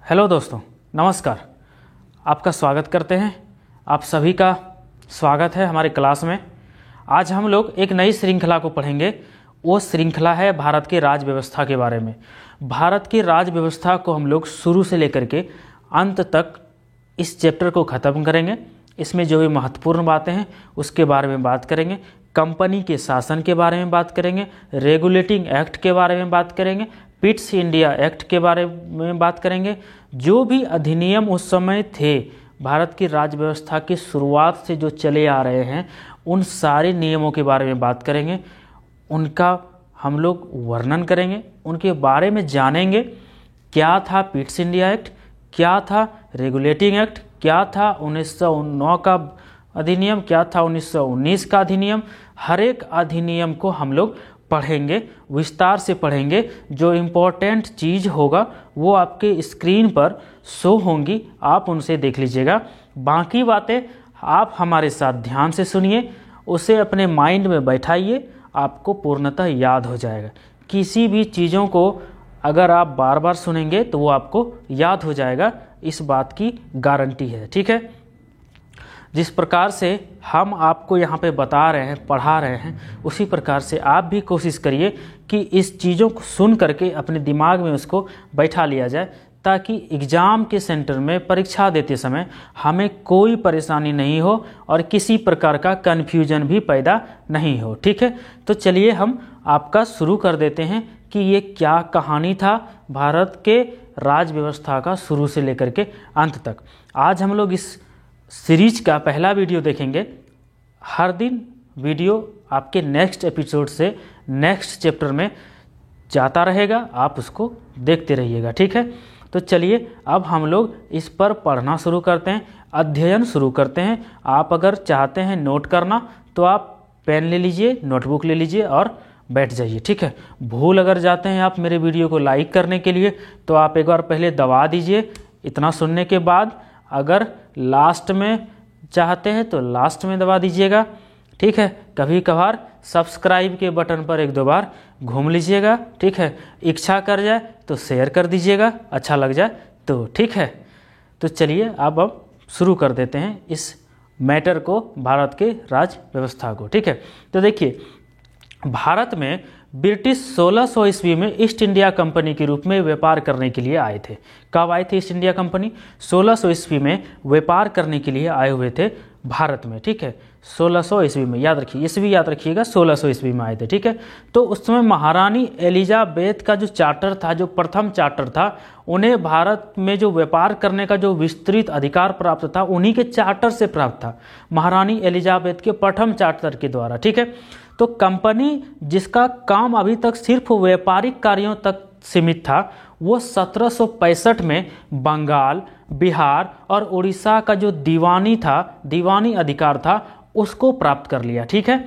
Hello दोस्तों, नमस्कार। आपका स्वागत करते हैं। आप सभी का स्वागत है हमारे क्लास में। आज हम लोग एक नई श्रृंखला को पढ़ेंगे। वो श्रृंखला है भारत के राज व्यवस्था के बारे में। भारत की राज व्यवस्था को हम लोग शुरू से लेकर के अंत तक इस चैप्टर को ख़त्म करेंगे। इसमें जो भी महत्वपूर्ण बातें हैं उसके बारे में बात करेंगे। कंपनी के शासन के बारे में बात करेंगे, रेगुलेटिंग एक्ट के बारे में बात करेंगे, पिट्स इंडिया एक्ट के बारे में बात करेंगे। जो भी अधिनियम उस समय थे भारत की राज्य व्यवस्था की शुरुआत से जो चले आ रहे हैं, उन सारे नियमों के बारे में बात करेंगे। उनका हम लोग वर्णन करेंगे, उनके बारे में जानेंगे। क्या था पिट्स इंडिया एक्ट, क्या था रेगुलेटिंग एक्ट, क्या था 1909 का अधिनियम, क्या था 1919 का अधिनियम। हर एक अधिनियम को हम लोग पढ़ेंगे, विस्तार से पढ़ेंगे। जो इम्पोर्टेंट चीज़ होगा वो आपके स्क्रीन पर शो होंगी, आप उनसे देख लीजिएगा। बाकी बातें आप हमारे साथ ध्यान से सुनिए, उसे अपने माइंड में बैठाइए, आपको पूर्णतः याद हो जाएगा। किसी भी चीज़ों को अगर आप बार बार सुनेंगे तो वो आपको याद हो जाएगा, इस बात की गारंटी है। ठीक है। जिस प्रकार से हम आपको यहाँ पे बता रहे हैं, पढ़ा रहे हैं, उसी प्रकार से आप भी कोशिश करिए कि इस चीज़ों को सुन करके अपने दिमाग में उसको बैठा लिया जाए, ताकि एग्ज़ाम के सेंटर में परीक्षा देते समय हमें कोई परेशानी नहीं हो और किसी प्रकार का कन्फ्यूजन भी पैदा नहीं हो। ठीक है। तो चलिए हम आपका शुरू कर देते हैं कि ये क्या कहानी था भारत के राज व्यवस्था का शुरू से लेकर के अंत तक। आज हम लोग इस सीरीज का पहला वीडियो देखेंगे। हर दिन वीडियो आपके नेक्स्ट एपिसोड से नेक्स्ट चैप्टर में जाता रहेगा, आप उसको देखते रहिएगा। ठीक है। तो चलिए अब हम लोग इस पर पढ़ना शुरू करते हैं, अध्ययन शुरू करते हैं। आप अगर चाहते हैं नोट करना तो आप पेन ले लीजिए, नोटबुक ले लीजिए और बैठ जाइए। ठीक है। भूल अगर जाते हैं आप मेरे वीडियो को लाइक करने के लिए तो आप एक बार पहले दबा दीजिए। इतना सुनने के बाद अगर लास्ट में चाहते हैं तो लास्ट में दबा दीजिएगा। ठीक है। कभी कभार सब्सक्राइब के बटन पर एक दो बार घूम लीजिएगा। ठीक है। इच्छा कर जाए तो शेयर कर दीजिएगा, अच्छा लग जाए तो। ठीक है। तो चलिए अब शुरू कर देते हैं इस मैटर को, भारत के राज व्यवस्था को। ठीक है। तो देखिए, भारत में ब्रिटिश 1600 ईस्वी में ईस्ट इंडिया कंपनी के रूप में व्यापार करने के लिए आए थे। कब आए थे ईस्ट इंडिया कंपनी? 1600 ईस्वी में व्यापार करने के लिए आए हुए थे भारत में। ठीक है। 1600 ईस्वी में, याद रखिए, ईस्वी याद रखिएगा, 1600 ईस्वी में आए थे। ठीक है। तो उस समय महारानी एलिजाबेथ का जो चार्टर था, जो प्रथम चार्टर था, उन्हें भारत में जो व्यापार करने का जो विस्तृत अधिकार प्राप्त था उन्हीं के चार्टर से प्राप्त था, महारानी एलिजाबेथ के प्रथम चार्टर के द्वारा। ठीक है। तो कंपनी जिसका काम अभी तक सिर्फ व्यापारिक कार्यों तक सीमित था, वो 1765 में बंगाल, बिहार और उड़ीसा का जो दीवानी था, दीवानी अधिकार था, उसको प्राप्त कर लिया। ठीक है।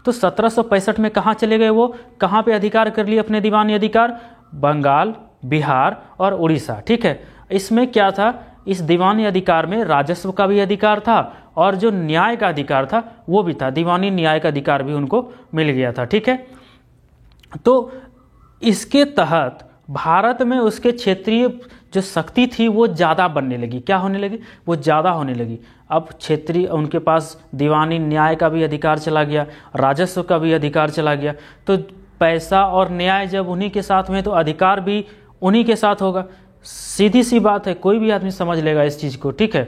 तो 1765 में कहाँ चले गए वो, कहाँ पे अधिकार कर लिए अपने दीवानी अधिकार? बंगाल, बिहार और उड़ीसा। ठीक है। इसमें क्या था, इस दीवानी अधिकार में राजस्व का भी अधिकार था और जो न्याय का अधिकार था वो भी था, दीवानी न्याय का अधिकार भी उनको मिल गया था। ठीक है। तो इसके तहत भारत में उसके क्षेत्रीय जो शक्ति थी वो ज़्यादा बनने लगी। क्या होने लगी? वो ज़्यादा होने लगी। अब क्षेत्रीय, उनके पास दीवानी न्याय का भी अधिकार चला गया, राजस्व का भी अधिकार चला गया। तो पैसा और न्याय जब उन्हीं के साथ में, तो अधिकार भी उन्हीं के साथ होगा। सीधी सी बात है, कोई भी आदमी समझ लेगा इस चीज़ को। ठीक है।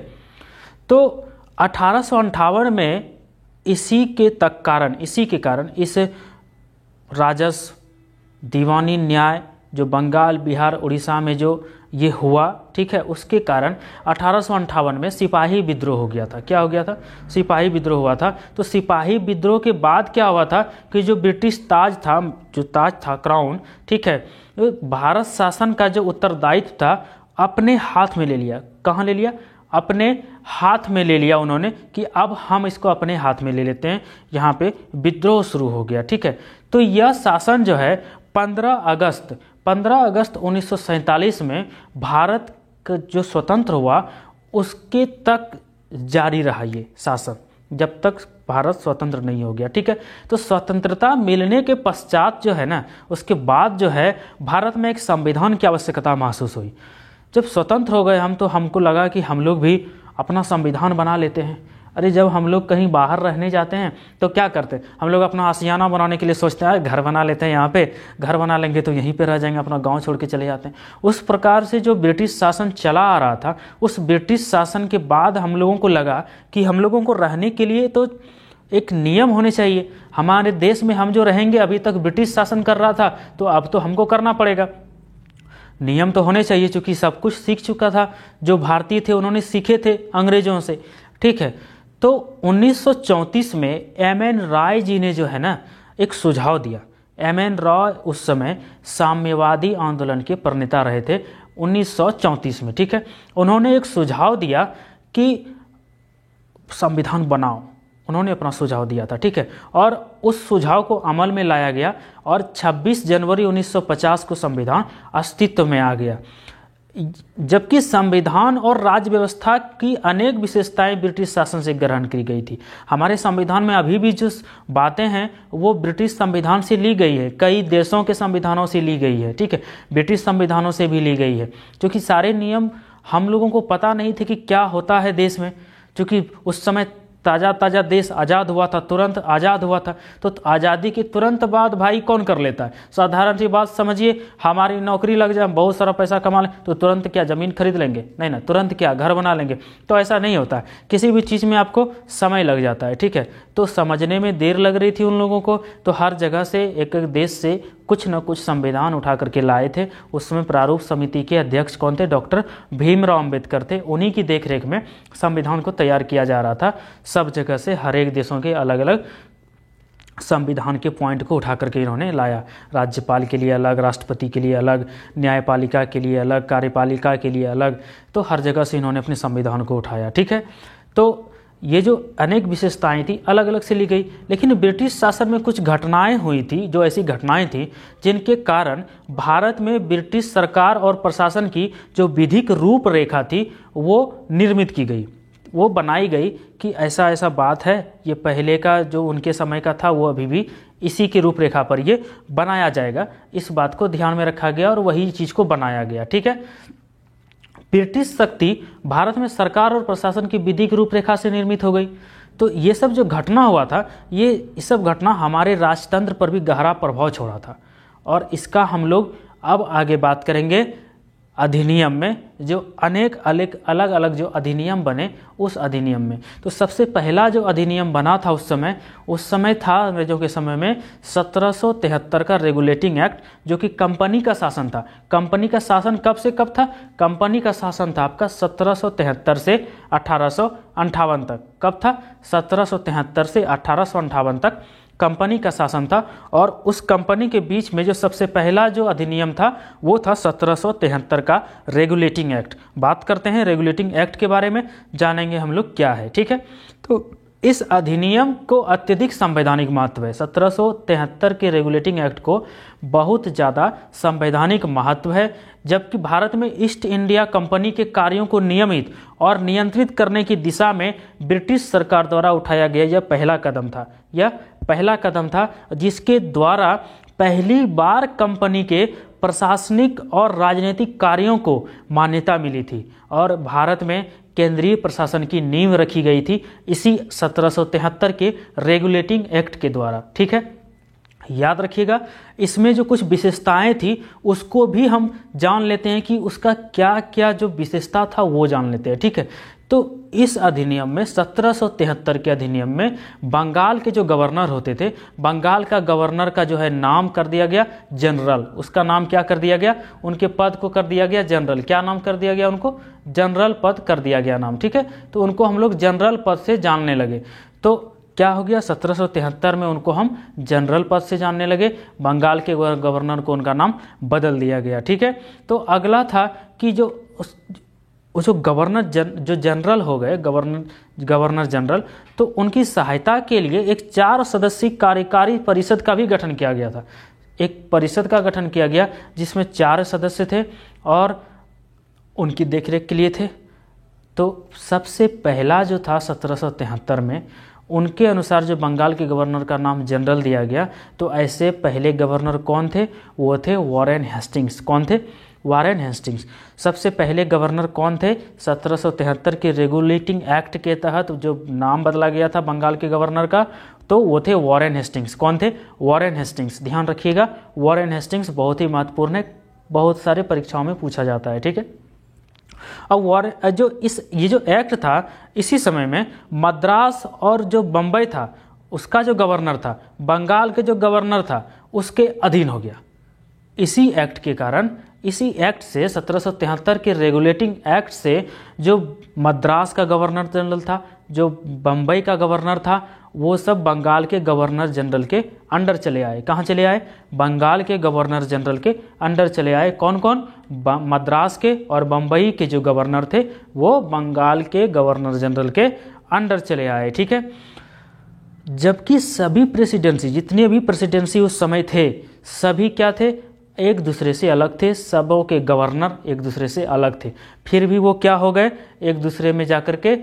तो 1858 में इसी के कारण इस राजस्व, दीवानी न्याय जो बंगाल, बिहार, उड़ीसा में जो ये हुआ, ठीक है, उसके कारण 1858 में सिपाही विद्रोह हो गया था। क्या हो गया था? सिपाही विद्रोह हुआ था। तो सिपाही विद्रोह के बाद क्या हुआ था कि जो ब्रिटिश ताज था, जो ताज था, क्राउन, ठीक है, भारत शासन का जो उत्तरदायित्व था अपने हाथ में ले लिया। कहाँ ले लिया? अपने हाथ में ले लिया उन्होंने, कि अब हम इसको अपने हाथ में ले लेते हैं। यहाँ पे विद्रोह शुरू हो गया। ठीक है। तो यह शासन जो है 15 अगस्त 1947 में भारत का जो स्वतंत्र हुआ उसके तक जारी रहा ये शासन, जब तक भारत स्वतंत्र नहीं हो गया। ठीक है। तो स्वतंत्रता मिलने के पश्चात जो है ना, उसके बाद जो है भारत में एक संविधान की आवश्यकता महसूस हुई। जब स्वतंत्र हो गए हम तो हमको लगा कि हम लोग भी अपना संविधान बना लेते हैं। अरे जब हम लोग कहीं बाहर रहने जाते हैं तो क्या करते हैं, हम लोग अपना आशियाना बनाने के लिए सोचते हैं घर बना लेते हैं, यहाँ पे घर बना लेंगे तो यहीं पे रह जाएंगे, अपना गांव छोड़ के चले जाते हैं। उस प्रकार से जो ब्रिटिश शासन चला आ रहा था, उस ब्रिटिश शासन के बाद हम लोगों को लगा कि हम लोगों को रहने के लिए तो एक नियम होने चाहिए। हमारे देश में हम जो रहेंगे, अभी तक ब्रिटिश शासन कर रहा था तो अब तो हमको करना पड़ेगा, नियम तो होने चाहिए, क्योंकि सब कुछ सीख चुका था। जो भारतीय थे उन्होंने सीखे थे अंग्रेजों से, ठीक है। तो 1934 में एम.एन. रॉय जी ने जो है ना एक सुझाव दिया। एम.एन. रॉय उस समय साम्यवादी आंदोलन के प्रणेता रहे थे 1934 में, ठीक है। उन्होंने एक सुझाव दिया कि संविधान बनाओ, उन्होंने अपना सुझाव दिया था, ठीक है। और उस सुझाव को अमल में लाया गया और 26 जनवरी 1950 को संविधान अस्तित्व में आ गया। जबकि संविधान और राज्य व्यवस्था की अनेक विशेषताएं ब्रिटिश शासन से ग्रहण की गई थी। हमारे संविधान में अभी भी जो बातें हैं वो ब्रिटिश संविधान से ली गई है, कई देशों के संविधानों से ली गई है, ठीक है, ब्रिटिश संविधानों से भी ली गई है। क्योंकि सारे नियम हम लोगों को पता नहीं थे कि क्या होता है देश में, क्योंकि उस समय ताज़ा देश आज़ाद हुआ था, तुरंत आज़ाद हुआ था। तो आज़ादी के तुरंत बाद भाई कौन कर लेता है, साधारण सी बात समझिए, हमारी नौकरी लग जाए, बहुत सारा पैसा कमा लें तो तुरंत क्या ज़मीन खरीद लेंगे, नहीं ना, तुरंत क्या घर बना लेंगे, तो ऐसा नहीं होता है। किसी भी चीज़ में आपको समय लग जाता है, ठीक है। तो समझने में देर लग रही थी उन लोगों को, तो हर जगह से एक एक देश से कुछ न कुछ संविधान उठा करके लाए थे। उसमें प्रारूप समिति के अध्यक्ष कौन थे, डॉक्टर भीमराव अंबेडकर थे। उन्हीं की देखरेख में संविधान को तैयार किया जा रहा था। सब जगह से हर एक देशों के अलग अलग संविधान के पॉइंट को उठा करके इन्होंने लाया। राज्यपाल के लिए अलग, राष्ट्रपति के लिए अलग, न्यायपालिका के लिए अलग, कार्यपालिका के लिए अलग, तो हर जगह से इन्होंने अपने संविधान को उठाया, ठीक है। तो ये जो अनेक विशेषताएं थी अलग अलग से ली गई। लेकिन ब्रिटिश शासन में कुछ घटनाएं हुई थी, जो ऐसी घटनाएं थी जिनके कारण भारत में ब्रिटिश सरकार और प्रशासन की जो विधिक रूपरेखा थी वो निर्मित की गई, वो बनाई गई कि ऐसा ऐसा बात है, ये पहले का जो उनके समय का था वो अभी भी इसी की रूपरेखा पर ये बनाया जाएगा। इस बात को ध्यान में रखा गया और वही चीज़ को बनाया गया, ठीक है। ब्रिटिश शक्ति भारत में सरकार और प्रशासन की विधिक रूपरेखा से निर्मित हो गई। तो ये सब जो घटना हुआ था, ये सब घटना हमारे राजतंत्र पर भी गहरा प्रभाव छोड़ा था। और इसका हम लोग अब आगे बात करेंगे अधिनियम में, जो अनेक अलग अलग जो अधिनियम बने उस अधिनियम में। तो सबसे पहला जो अधिनियम बना था उस समय था अंग्रेजों के समय में 1773 का रेगुलेटिंग एक्ट, जो कि कंपनी का शासन था। कंपनी का शासन कब से कब था, कंपनी का शासन था आपका 1773 से 1858 तक। कब था, 1773 से 1858 तक कंपनी का शासन था। और उस कंपनी के बीच में जो सबसे पहला जो अधिनियम था वो था 1773 का रेगुलेटिंग एक्ट। बात करते हैं रेगुलेटिंग एक्ट के बारे में, जानेंगे हम लोग क्या है, ठीक है। तो इस अधिनियम को अत्यधिक संवैधानिक महत्व है। 1773 के रेगुलेटिंग एक्ट को बहुत ज़्यादा संवैधानिक महत्व है, जबकि भारत में ईस्ट इंडिया कंपनी के कार्यों को नियमित और नियंत्रित करने की दिशा में ब्रिटिश सरकार द्वारा उठाया गया यह पहला कदम था, जिसके द्वारा पहली बार कंपनी के प्रशासनिक और राजनीतिक कार्यों को मान्यता मिली थी और भारत में केंद्रीय प्रशासन की नींव रखी गई थी इसी 1773 के रेगुलेटिंग एक्ट के द्वारा, ठीक है। याद रखिएगा, इसमें जो कुछ विशेषताएं थी उसको भी हम जान लेते हैं कि उसका क्या क्या जो विशेषता था वो जान लेते हैं, ठीक है। तो इस अधिनियम में 1773 के अधिनियम में बंगाल के जो गवर्नर होते थे, बंगाल का गवर्नर का जो है नाम कर दिया गया जनरल। उसका नाम क्या कर दिया गया, उनके पद को कर दिया गया जनरल। क्या नाम कर दिया गया उनको, जनरल पद कर दिया गया नाम, ठीक है। तो उनको हम लोग जनरल पद से जानने लगे। तो क्या हो गया, 1773 में उनको हम जनरल पद से जानने लगे। बंगाल के गवर्नर को उनका नाम बदल दिया गया, ठीक है। तो अगला था कि जो गवर्नर जो जनरल हो गए, गवर्नर जनरल, तो उनकी सहायता के लिए एक 4 सदस्यीय कार्यकारी परिषद का भी गठन किया गया था। एक परिषद का गठन किया गया जिसमें 4 सदस्य थे और उनकी देखरेख के लिए थे। तो सबसे पहला जो था 1773 में, उनके अनुसार जो बंगाल के गवर्नर का नाम जनरल दिया गया, तो ऐसे पहले गवर्नर कौन थे, वो थे वॉरेन हेस्टिंग्स। कौन थे, वॉरेन हेस्टिंग्स। सबसे पहले गवर्नर कौन थे? 1773 के रेगुलेटिंग एक्ट के तहत जो नाम बदला गया था बंगाल के गवर्नर का, तो वो थे वॉरेन हेस्टिंग्स। कौन थे? Warren Hastings. ध्यान रखिएगा, वॉरेन हेस्टिंग्स बहुत ही महत्वपूर्ण है, बहुत सारे परीक्षाओं में पूछा जाता है। ठीक है, अब ये जो एक्ट था, इसी समय में मद्रास और जो बम्बई था उसका जो गवर्नर था, बंगाल के जो गवर्नर था उसके अधीन हो गया। इसी एक्ट के कारण, इसी एक्ट से 1773 के रेगुलेटिंग एक्ट से जो मद्रास का गवर्नर जनरल था, जो बम्बई का गवर्नर था, वो सब बंगाल के गवर्नर जनरल के अंडर चले आए। कहाँ चले आए? बंगाल के गवर्नर जनरल के अंडर चले आए। कौन कौन? मद्रास के और बम्बई के जो गवर्नर थे वो बंगाल के गवर्नर जनरल के अंडर चले आए। ठीक है, जबकि सभी प्रेसिडेंसी, जितने भी प्रेसिडेंसी उस समय थे, सभी क्या थे? एक दूसरे से अलग थे। सबों के गवर्नर एक दूसरे से अलग थे, फिर भी वो क्या हो गए? एक दूसरे में जाकर के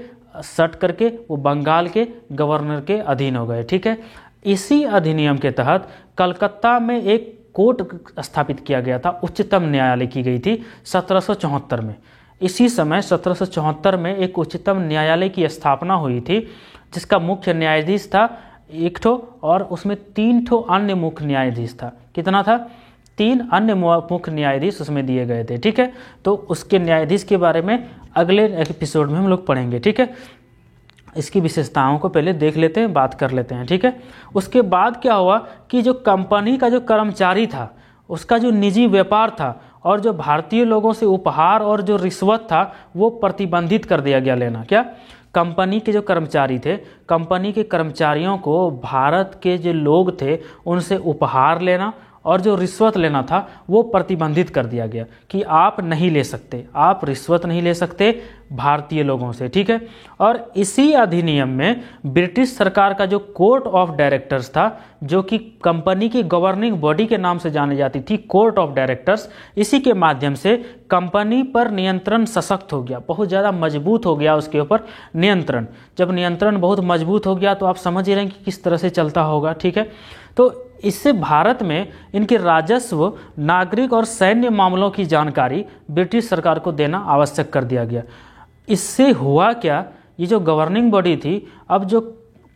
सट करके वो बंगाल के गवर्नर के अधीन हो गए। ठीक है, इसी अधिनियम के तहत कलकत्ता में एक कोर्ट स्थापित किया गया था, उच्चतम न्यायालय की गई थी 1774 में। इसी समय 1774 में एक उच्चतम न्यायालय की स्थापना हुई थी, जिसका मुख्य न्यायाधीश था एक ठो, और उसमें 3 ठो अन्य मुख्य न्यायाधीश था। कितना था? 3 अन्य मुख्य न्यायाधीश उसमें दिए गए थे। ठीक है, तो उसके न्यायाधीश के बारे में अगले एपिसोड में हम लोग पढ़ेंगे। ठीक है, इसकी विशेषताओं को पहले देख लेते हैं, बात कर लेते हैं। ठीक है, उसके बाद क्या हुआ कि जो कंपनी का जो कर्मचारी था, उसका जो निजी व्यापार था और जो भारतीय लोगों से उपहार और जो रिश्वत था वो प्रतिबंधित कर दिया गया लेना। क्या? कंपनी के जो कर्मचारी थे, कंपनी के कर्मचारियों को भारत के जो लोग थे उनसे उपहार लेना और जो रिश्वत लेना था वो प्रतिबंधित कर दिया गया कि आप नहीं ले सकते, आप रिश्वत नहीं ले सकते भारतीय लोगों से। ठीक है, और इसी अधिनियम में ब्रिटिश सरकार का जो कोर्ट ऑफ डायरेक्टर्स था, जो कि कंपनी की गवर्निंग बॉडी के नाम से जानी जाती थी, कोर्ट ऑफ डायरेक्टर्स, इसी के माध्यम से कंपनी पर नियंत्रण सशक्त हो गया, बहुत ज़्यादा मजबूत हो गया उसके ऊपर नियंत्रण। जब नियंत्रण बहुत मजबूत हो गया तो आप समझ ही रहे हैं कि किस तरह से चलता होगा। ठीक है, तो इससे भारत में इनके राजस्व, नागरिक और सैन्य मामलों की जानकारी ब्रिटिश सरकार को देना आवश्यक कर दिया गया। इससे हुआ क्या? ये जो गवर्निंग बॉडी थी, अब जो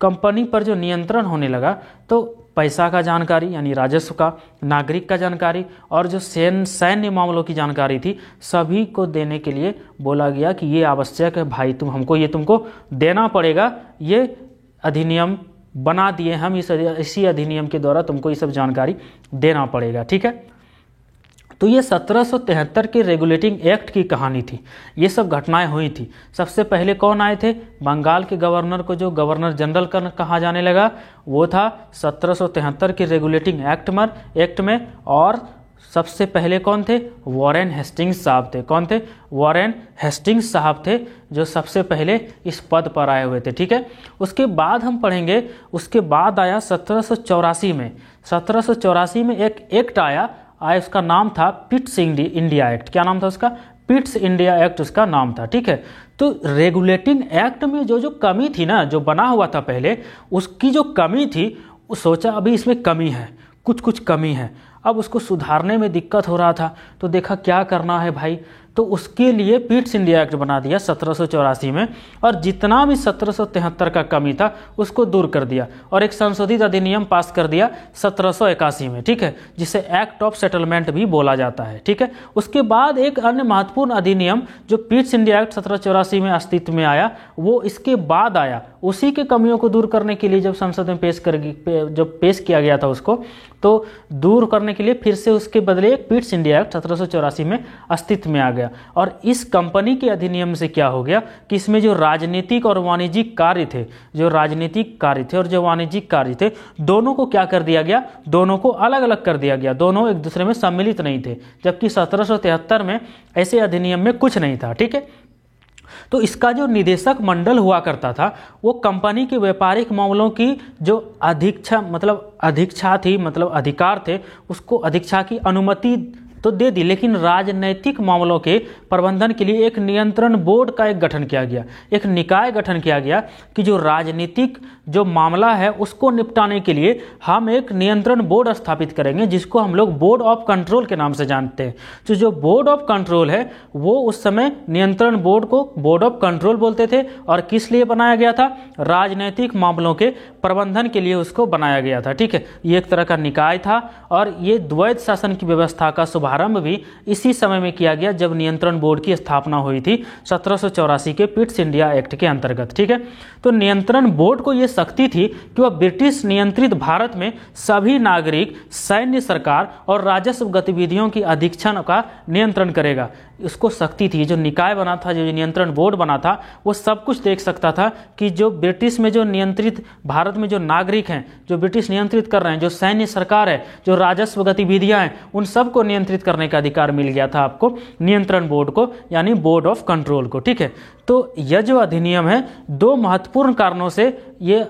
कंपनी पर जो नियंत्रण होने लगा, तो पैसा का जानकारी यानी राजस्व का, नागरिक का जानकारी और जो सैन्य मामलों की जानकारी थी, सभी को देने के लिए बोला गया कि ये आवश्यक है भाई, तुमको देना पड़ेगा। ये अधिनियम बना दिए हम, इसी अधिनियम के द्वारा तुमको ये सब जानकारी देना पड़ेगा। ठीक है, तो ये 1773 के रेगुलेटिंग एक्ट की कहानी थी। ये सब घटनाएं हुई थी। सबसे पहले कौन आए थे? बंगाल के गवर्नर को जो गवर्नर जनरल कहा जाने लगा वो था 1773 के रेगुलेटिंग एक्ट में। और सबसे पहले कौन थे? वॉरेन हेस्टिंग्स साहब थे। कौन थे? वॉरेन हेस्टिंग्स साहब थे, जो सबसे पहले इस पद पर आए हुए थे। ठीक है, उसके बाद हम पढ़ेंगे, उसके बाद आया 1784 में। 1784 में एक एक्ट आया, उसका नाम था पिट्स इंडिया एक्ट। क्या नाम था उसका? पिट्स इंडिया एक्ट उसका नाम था। ठीक है, तो रेगुलेटिंग एक्ट में जो कमी थी ना, जो बना हुआ था पहले, उसकी जो कमी थी, सोचा अभी इसमें कमी है, कुछ कमी है, अब उसको सुधारने में दिक्कत हो रहा था, तो देखा क्या करना है भाई, तो उसके लिए पिट्स इंडिया एक्ट बना दिया 1784 में, और जितना भी 1773 का कमी था उसको दूर कर दिया और एक संशोधित अधिनियम पास कर दिया 1781 में। ठीक है, जिसे एक्ट ऑफ सेटलमेंट भी बोला जाता है। ठीक है, उसके बाद एक अन्य महत्वपूर्ण अधिनियम जो पिट्स इंडिया एक्ट 1784 में अस्तित्व में आया, वो इसके बाद आया। उसी के कमियों को दूर करने के लिए जब संसद में पेश किया गया था उसको, तो दूर करने के लिए फिर से उसके बदले एक पिट्स इंडिया एक्ट 1784 में अस्तित्व में आ गया। और इस कंपनी के अधिनियम से क्या हो गया कि इसमें जो राजनीतिक और वाणिज्यिक कार्य थे, और जो वाणिज्यिक कार्य थे, दोनों को क्या कर दिया गया? दोनों को अलग अलग कर दिया गया, दोनों एक दूसरे में सम्मिलित नहीं थे, जबकि 1773 में ऐसे अधिनियम में कुछ नहीं था। ठीक है, तो इसका जो निदेशक मंडल हुआ करता था, वो कंपनी के व्यापारिक मामलों की जो अधिकार थे, उसको अधिक्षा की अनुमति तो दे दी, लेकिन राजनैतिक मामलों के प्रबंधन के लिए एक नियंत्रण बोर्ड का एक गठन किया गया, एक निकाय गठन किया गया कि जो राजनीतिक जो मामला है उसको निपटाने के लिए हम एक नियंत्रण बोर्ड स्थापित करेंगे, जिसको हम लोग बोर्ड ऑफ कंट्रोल के नाम से जानते हैं। तो जो बोर्ड ऑफ कंट्रोल है वो उस समय नियंत्रण बोर्ड को बोर्ड ऑफ कंट्रोल बोलते थे, और किस लिए बनाया गया था? राजनीतिक मामलों के प्रबंधन के लिए उसको बनाया गया था। ठीक है, ये एक तरह का निकाय था, और ये द्वैध शासन की व्यवस्था का शुभारंभ भी इसी समय में किया गया जब नियंत्रण बोर्ड की स्थापना हुई थी 1784 के पिट्स इंडिया एक्ट के अंतर्गत। ठीक है, तो नियंत्रण बोर्ड को यह शक्ति थी कि वह ब्रिटिश नियंत्रित भारत में सभी नागरिक, सैन्य, सरकार और राजस्व गतिविधियों की अधीक्षण का नियंत्रण करेगा। उसको शक्ति थी। जो निकाय बना था, जो नियंत्रण बोर्ड बना था, वो सब कुछ देख सकता था कि जो ब्रिटिश में जो नियंत्रित भारत में जो नागरिक हैं, जो ब्रिटिश नियंत्रित कर रहे हैं, जो सैन्य सरकार है, जो राजस्व गतिविधियां हैं, उन सबको नियंत्रित करने का अधिकार मिल गया था आपको नियंत्रण बोर्ड को, यानी बोर्ड ऑफ कंट्रोल को। ठीक है, तो यह जो अधिनियम है दो महत्वपूर्ण कारणों से ये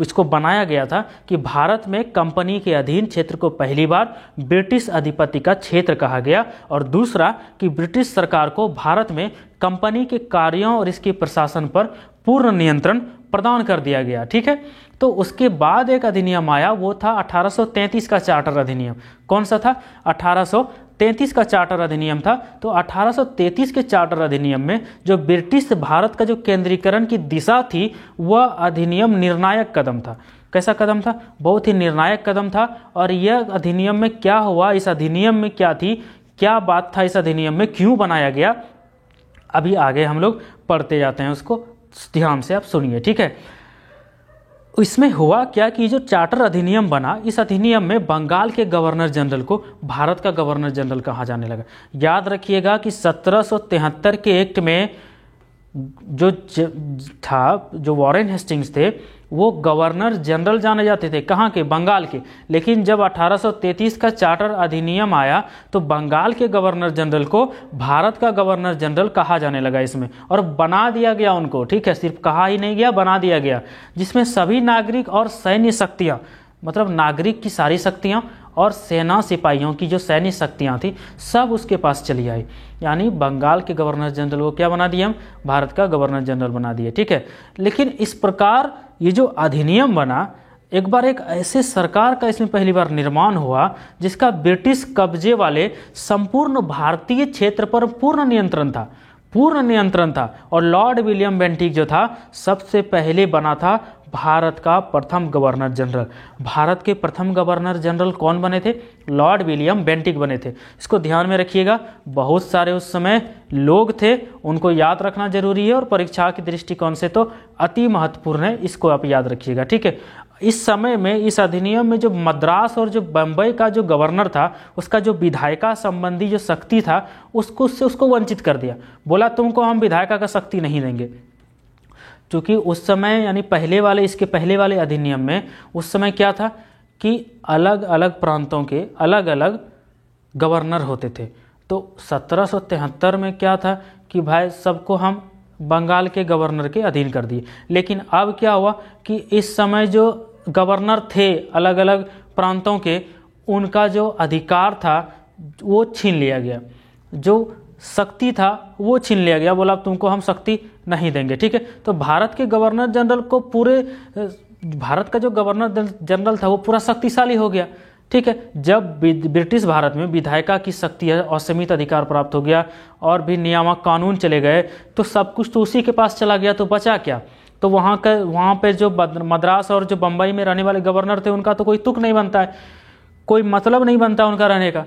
इसको बनाया गया था कि भारत में कंपनी के अधीन क्षेत्र को पहली बार ब्रिटिश अधिपत्य का क्षेत्र कहा गया, और दूसरा कि ब्रिटिश सरकार को भारत में कंपनी के कार्यों और इसके प्रशासन पर पूर्ण नियंत्रण प्रदान कर दिया गया। ठीक है, तो उसके बाद एक अधिनियम आया, वो था 1833 का चार्टर अधिनियम। कौन सा था? 1833 का चार्टर अधिनियम था। तो 1833 के चार्टर अधिनियम में जो ब्रिटिश भारत का जो केंद्रीकरण की दिशा थी, वह अधिनियम निर्णायक कदम था। कैसा कदम था? बहुत ही निर्णायक कदम था। और यह अधिनियम में क्या हुआ, इस अधिनियम में क्या थी, क्या बात था इस अधिनियम में, क्यों बनाया गया, अभी आगे हम लोग पढ़ते जाते हैं, उसको ध्यान से आप सुनिए। ठीक है, इसमें हुआ क्या कि जो चार्टर अधिनियम बना, इस अधिनियम में बंगाल के गवर्नर जनरल को भारत का गवर्नर जनरल कहा जाने लगा। याद रखिएगा कि 1773 के एक्ट में जो था, जो वॉरेन हेस्टिंग्स थे, वो गवर्नर जनरल जाने जाते थे। कहाँ के? बंगाल के। लेकिन जब 1833 का चार्टर अधिनियम आया तो बंगाल के गवर्नर जनरल को भारत का गवर्नर जनरल कहा जाने लगा इसमें, और बना दिया गया उनको। ठीक है, सिर्फ कहा ही नहीं गया, बना दिया गया, जिसमें सभी नागरिक और सैन्य शक्तियाँ, मतलब नागरिक की सारी शक्तियाँ और सेना सिपाहियों की जो सैन्य शक्तियाँ थी, सब उसके पास चली आई। यानी बंगाल के गवर्नर जनरल को क्या बना दिया? हम भारत का गवर्नर जनरल बना दिए। ठीक है, लेकिन इस प्रकार ये जो अधिनियम बना, एक बार एक ऐसे सरकार का इसमें पहली बार निर्माण हुआ जिसका ब्रिटिश कब्जे वाले संपूर्ण भारतीय क्षेत्र पर पूर्ण नियंत्रण था। और लॉर्ड विलियम बेंटिक जो था, सबसे पहले बना था भारत का प्रथम गवर्नर जनरल। भारत के प्रथम गवर्नर जनरल कौन बने थे? लॉर्ड विलियम बेंटिक बने थे। इसको ध्यान में रखिएगा, बहुत सारे उस समय लोग थे, उनको याद रखना जरूरी है, और परीक्षा के दृष्टिकोण से तो अति महत्वपूर्ण है, इसको आप याद रखिएगा। ठीक है, इस समय में इस अधिनियम में जो मद्रास और जो बम्बई का जो गवर्नर था, उसका जो विधायिका संबंधी जो शक्ति था, उसको वंचित कर दिया। बोला तुमको हम विधायिका का शक्ति नहीं देंगे, क्योंकि उस समय यानी इसके पहले वाले अधिनियम में उस समय क्या था कि अलग अलग प्रांतों के अलग अलग गवर्नर होते थे। तो 1773 में क्या था कि भाई सबको हम बंगाल के गवर्नर के अधीन कर दिए। लेकिन अब क्या हुआ कि इस समय जो गवर्नर थे अलग अलग प्रांतों के, उनका जो अधिकार था वो छीन लिया गया, जो शक्ति था वो छीन लिया गया। बोला तुमको हम शक्ति नहीं देंगे। ठीक है, तो भारत के गवर्नर जनरल को भारत का जो गवर्नर जनरल था वो पूरा शक्तिशाली हो गया। ठीक है, जब ब्रिटिश भारत में विधायिका की शक्ति असीमित अधिकार प्राप्त हो गया और भी नियामक कानून चले गए, तो सब कुछ तो उसी के पास चला गया, तो बचा क्या? तो वहाँ पे जो मद्रास और जो बम्बई में रहने वाले गवर्नर थे, उनका तो कोई तुक नहीं बनता है, कोई मतलब नहीं बनता उनका रहने का।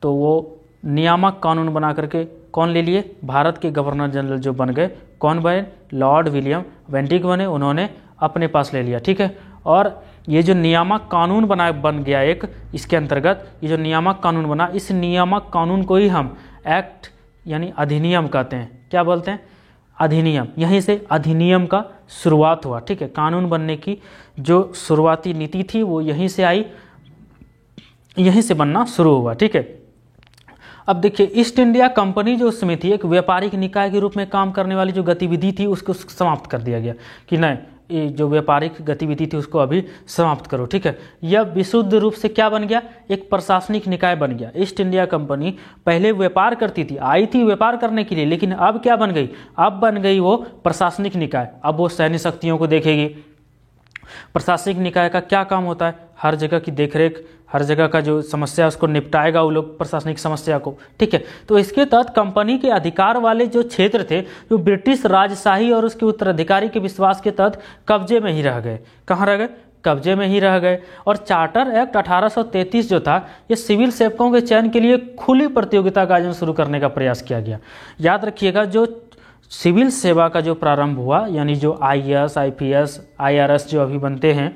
तो वो नियामक कानून बना करके कौन ले लिए? भारत के गवर्नर जनरल जो बन गए, कौन बने? लॉर्ड विलियम बेंटिक बने, उन्होंने अपने पास ले लिया। ठीक है, और ये जो नियामक कानून बन गया एक, इसके अंतर्गत ये जो नियामक कानून बना, इस नियामक कानून को ही हम एक्ट यानी अधिनियम कहते हैं। क्या बोलते हैं? अधिनियम। यहीं से अधिनियम का शुरुआत हुआ। ठीक है, कानून बनने की जो शुरुआती नीति थी वो यहीं से आई, यहीं से बनना शुरू हुआ। ठीक है, अब देखिए ईस्ट इंडिया कंपनी जो उसमें थी, एक व्यापारिक निकाय के रूप में काम करने वाली जो गतिविधि थी, उसको समाप्त कर दिया गया कि नहीं, ये जो व्यापारिक गतिविधि थी उसको अभी समाप्त करो। ठीक है, यह विशुद्ध रूप से क्या बन गया, एक प्रशासनिक निकाय बन गया। ईस्ट इंडिया कंपनी पहले व्यापार करती थी, आई थी व्यापार करने के लिए, लेकिन अब क्या बन गई, अब बन गई वो प्रशासनिक निकाय। अब वो सैन्य शक्तियों को देखेगी। प्रशासनिक निकाय का क्या काम होता है, हर जगह की देखरेख, हर जगह का जो समस्या है उसको निपटाएगा वो लोग प्रशासनिक समस्या को। ठीक है, तो इसके तहत कंपनी के अधिकार वाले जो क्षेत्र थे, जो ब्रिटिश राजशाही और उसके उत्तराधिकारी के विश्वास के तहत कब्जे में ही रह गए। कहाँ रह गए, कब्जे में ही रह गए। और चार्टर एक्ट 1833 जो था, ये सिविल सेवकों के चयन के लिए खुली प्रतियोगिता का आयोजन शुरू करने का प्रयास किया गया। याद रखिएगा, जो सिविल सेवा का जो प्रारंभ हुआ, यानी जो IAS, IPS, IRS जो अभी बनते हैं,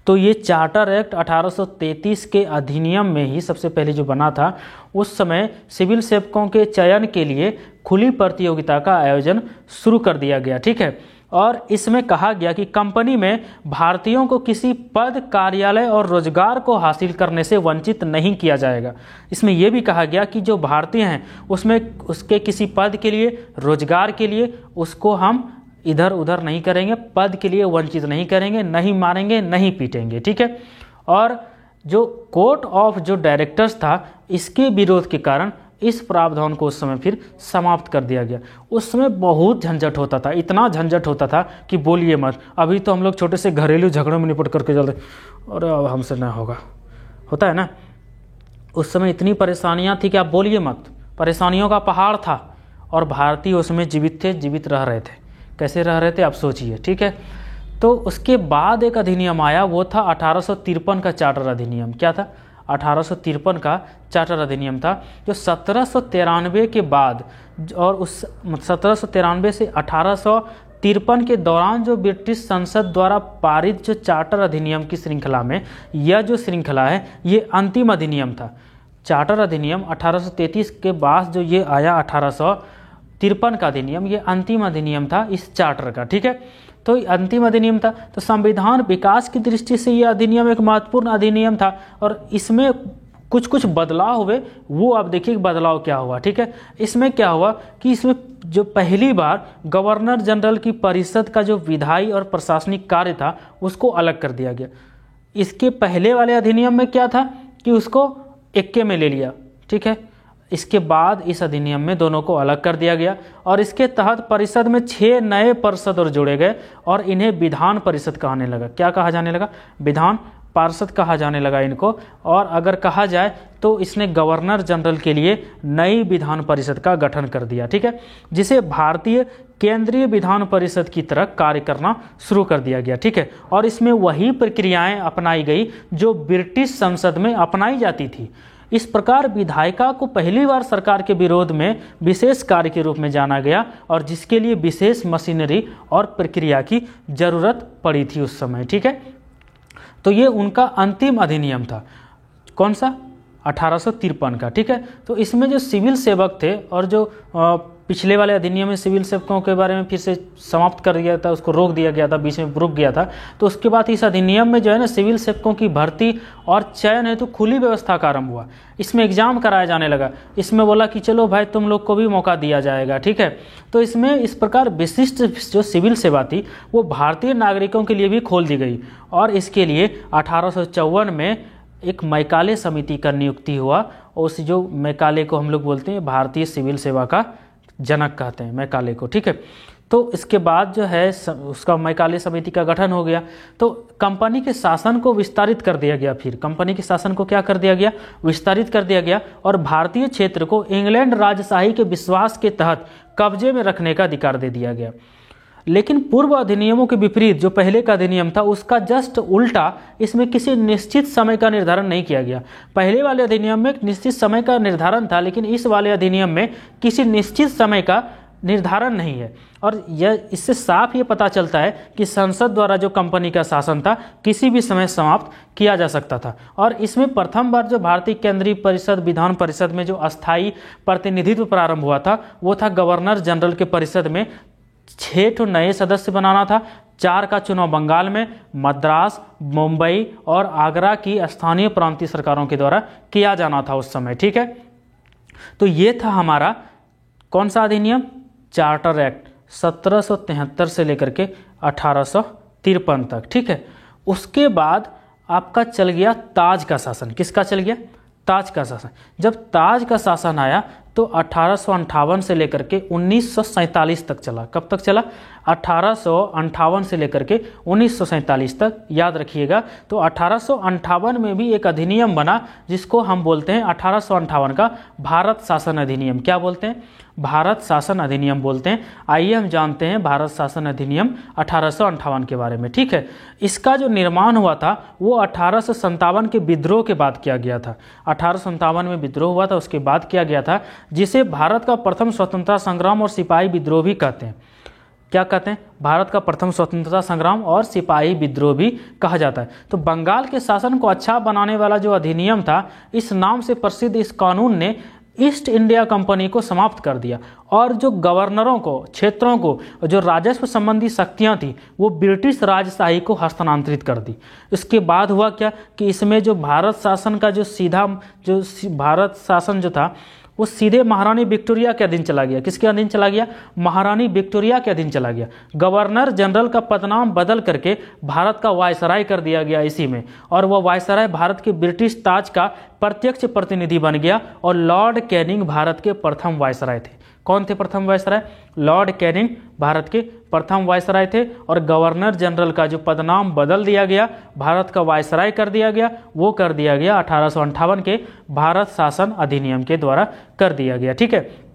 तो ये चार्टर एक्ट 1833 के अधिनियम में ही सबसे पहले जो बना था, उस समय सिविल सेवकों के चयन के लिए खुली प्रतियोगिता का आयोजन शुरू कर दिया गया। ठीक है, और इसमें कहा गया कि कंपनी में भारतीयों को किसी पद, कार्यालय और रोजगार को हासिल करने से वंचित नहीं किया जाएगा। इसमें यह भी कहा गया कि जो भारतीय हैं उसमें उसके किसी पद के लिए, रोजगार के लिए उसको हम इधर उधर नहीं करेंगे, पद के लिए वंचित नहीं करेंगे, नहीं मारेंगे, नहीं पीटेंगे। ठीक है, और जो कोर्ट ऑफ जो डायरेक्टर्स था, इसके विरोध के कारण इस प्रावधान को उस समय फिर समाप्त कर दिया गया। उस समय बहुत झंझट होता था, इतना झंझट होता था कि बोलिए मत। अभी तो हम लोग छोटे से घरेलू झगड़ों में निपट करके चलते, और अब हमसे ना होगा, होता है ना। उस समय इतनी परेशानियां थी कि आप बोलिए मत, परेशानियों का पहाड़ था, और भारतीय उसमें जीवित थे, जीवित रह रहे थे। कैसे रह रहे थे आप सोचिए। ठीक है, तो उसके बाद एक अधिनियम आया, वो था 1853 का चार्टर अधिनियम। क्या था, 1853 का चार्टर अधिनियम था, जो 1793 के बाद, और उस 1793 से 1853 के दौरान जो ब्रिटिश संसद द्वारा पारित जो चार्टर अधिनियम की श्रृंखला में, यह जो श्रृंखला है ये अंतिम अधिनियम था। चार्टर अधिनियम 1833 के बाद जो ये आया 1853 का अधिनियम, ये अंतिम अधिनियम था इस चार्टर का। ठीक है, तो अंतिम अधिनियम था, तो संविधान विकास की दृष्टि से यह अधिनियम एक महत्वपूर्ण अधिनियम था, और इसमें कुछ कुछ बदलाव हुए। वो आप देखिए बदलाव क्या हुआ। ठीक है, इसमें क्या हुआ कि इसमें जो पहली बार गवर्नर जनरल की परिषद का जो विधायी और प्रशासनिक कार्य था उसको अलग कर दिया गया। इसके पहले वाले अधिनियम में क्या था कि उसको एक्के में ले लिया। ठीक है, इसके बाद इस अधिनियम में दोनों को अलग कर दिया गया, और इसके तहत परिषद में 6 नए पार्षद और जोड़े गए, और इन्हें विधान परिषद कहने लगा। क्या कहा जाने लगा, विधान पार्षद कहा जाने लगा इनको। और अगर कहा जाए तो इसने गवर्नर जनरल के लिए नई विधान परिषद का गठन कर दिया। ठीक है, जिसे भारतीय केंद्रीय विधान परिषद की तरह कार्य करना शुरू कर दिया गया। ठीक है, और इसमें वही प्रक्रियाएं अपनाई गई जो ब्रिटिश संसद में अपनाई जाती थी। इस प्रकार विधायिका को पहली बार सरकार के विरोध में विशेष कार्य के रूप में जाना गया, और जिसके लिए विशेष मशीनरी और प्रक्रिया की जरूरत पड़ी थी उस समय। ठीक है, तो ये उनका अंतिम अधिनियम था। कौन सा, 1853 का। ठीक है, तो इसमें जो सिविल सेवक थे, और जो पिछले वाले अधिनियम में सिविल सेवकों के बारे में फिर से समाप्त कर दिया था, उसको रोक दिया गया था, बीच में रुक गया था। तो उसके बाद इस अधिनियम में जो है ना, सिविल सेवकों की भर्ती और चयन है तो खुली व्यवस्था का आरंभ हुआ। इसमें एग्जाम कराया जाने लगा। इसमें बोला कि चलो भाई तुम लोग को भी मौका दिया जाएगा। ठीक है, तो इसमें इस प्रकार विशिष्ट जो सिविल सेवा थी वो भारतीय नागरिकों के लिए भी खोल दी गई, और इसके लिए 1854 में एक मैकाले समिति का नियुक्ति हुआ। उस जो मैकाले को हम लोग बोलते हैं भारतीय सिविल सेवा का जनक कहते हैं मैकाले को। ठीक है, तो इसके बाद जो है उसका मैकाले समिति का गठन हो गया। तो कंपनी के शासन को विस्तारित कर दिया गया। फिर कंपनी के शासन को क्या कर दिया गया, विस्तारित कर दिया गया, और भारतीय क्षेत्र को इंग्लैंड राजशाही के विश्वास के तहत कब्जे में रखने का अधिकार दे दिया गया। लेकिन पूर्व अधिनियमों के विपरीत जो पहले का अधिनियम था उसका जस्ट उल्टा, इसमें किसी निश्चित समय का निर्धारण नहीं किया गया। पहले वाले अधिनियम में निश्चित समय का निर्धारण था, लेकिन इस वाले अधिनियम में किसी निश्चित समय का निर्धारण नहीं है। और यह इससे साफ ये पता चलता है कि संसद द्वारा जो कंपनी का शासन था किसी भी समय समाप्त किया जा सकता था। और इसमें प्रथम बार जो भारतीय केंद्रीय परिषद विधान परिषद में जो अस्थायी प्रतिनिधित्व प्रारंभ हुआ था वो था गवर्नर जनरल के परिषद में 6 नए सदस्य बनाना था। 4 का चुनाव बंगाल में, मद्रास, मुंबई और आगरा की स्थानीय प्रांतीय सरकारों के द्वारा किया जाना था उस समय। ठीक है, तो ये था हमारा कौन सा अधिनियम, चार्टर एक्ट 1773 से लेकर के 1853 53 तक, ठीक है। उसके बाद आपका चल गया ताज का शासन। किसका चल गया? ताज का शासन। जब ताज का शासन आया तो 1858 से लेकर के 1947 तक चला। कब तक चला? 1858 से लेकर के 1947 तक, याद रखिएगा। तो 1858 में भी एक अधिनियम बना जिसको हम बोलते हैं 1858 का भारत शासन अधिनियम। क्या बोलते हैं? भारत शासन अधिनियम बोलते हैं। आइए हम जानते हैं भारत शासन अधिनियम 1858 के बारे में, ठीक है। इसका जो निर्माण हुआ था वो 1857 के विद्रोह के बाद किया गया था। 1857 में विद्रोह हुआ था, उसके बाद किया गया था, जिसे भारत का प्रथम स्वतंत्रता संग्राम और सिपाही विद्रोह भी कहते हैं। क्या कहते हैं? भारत का प्रथम स्वतंत्रता संग्राम और सिपाही विद्रोह भी कहा जाता है। तो बंगाल के शासन को अच्छा बनाने वाला जो अधिनियम था, इस नाम से प्रसिद्ध इस कानून ने ईस्ट इंडिया कंपनी को समाप्त कर दिया और जो गवर्नरों को, क्षेत्रों को, जो राजस्व संबंधी शक्तियां थी वो ब्रिटिश राजशाही को हस्तांतरित कर दी। इसके बाद हुआ क्या कि इसमें जो भारत शासन का जो भारत शासन जो था वो सीधे महारानी विक्टोरिया के अधीन चला गया। किसके अधीन चला गया? महारानी विक्टोरिया के अधीन चला गया। गवर्नर जनरल का पदनाम बदल करके भारत का वायसराय कर दिया गया इसी में, और वह वायसराय भारत के ब्रिटिश ताज का प्रत्यक्ष प्रतिनिधि बन गया और लॉर्ड कैनिंग भारत के प्रथम वायसराय थे। कौन थे प्रथम वायसराय? लॉर्ड कैनिंग भारत के प्रथम वायसराय थे। और गवर्नर जनरल का जो पदनाम बदल दिया गया, भारत का वायसराय कर दिया गया, वो कर दिया गया 1858 के भारत शासन अधिनियम के द्वारा कर दिया गया, ठीक है।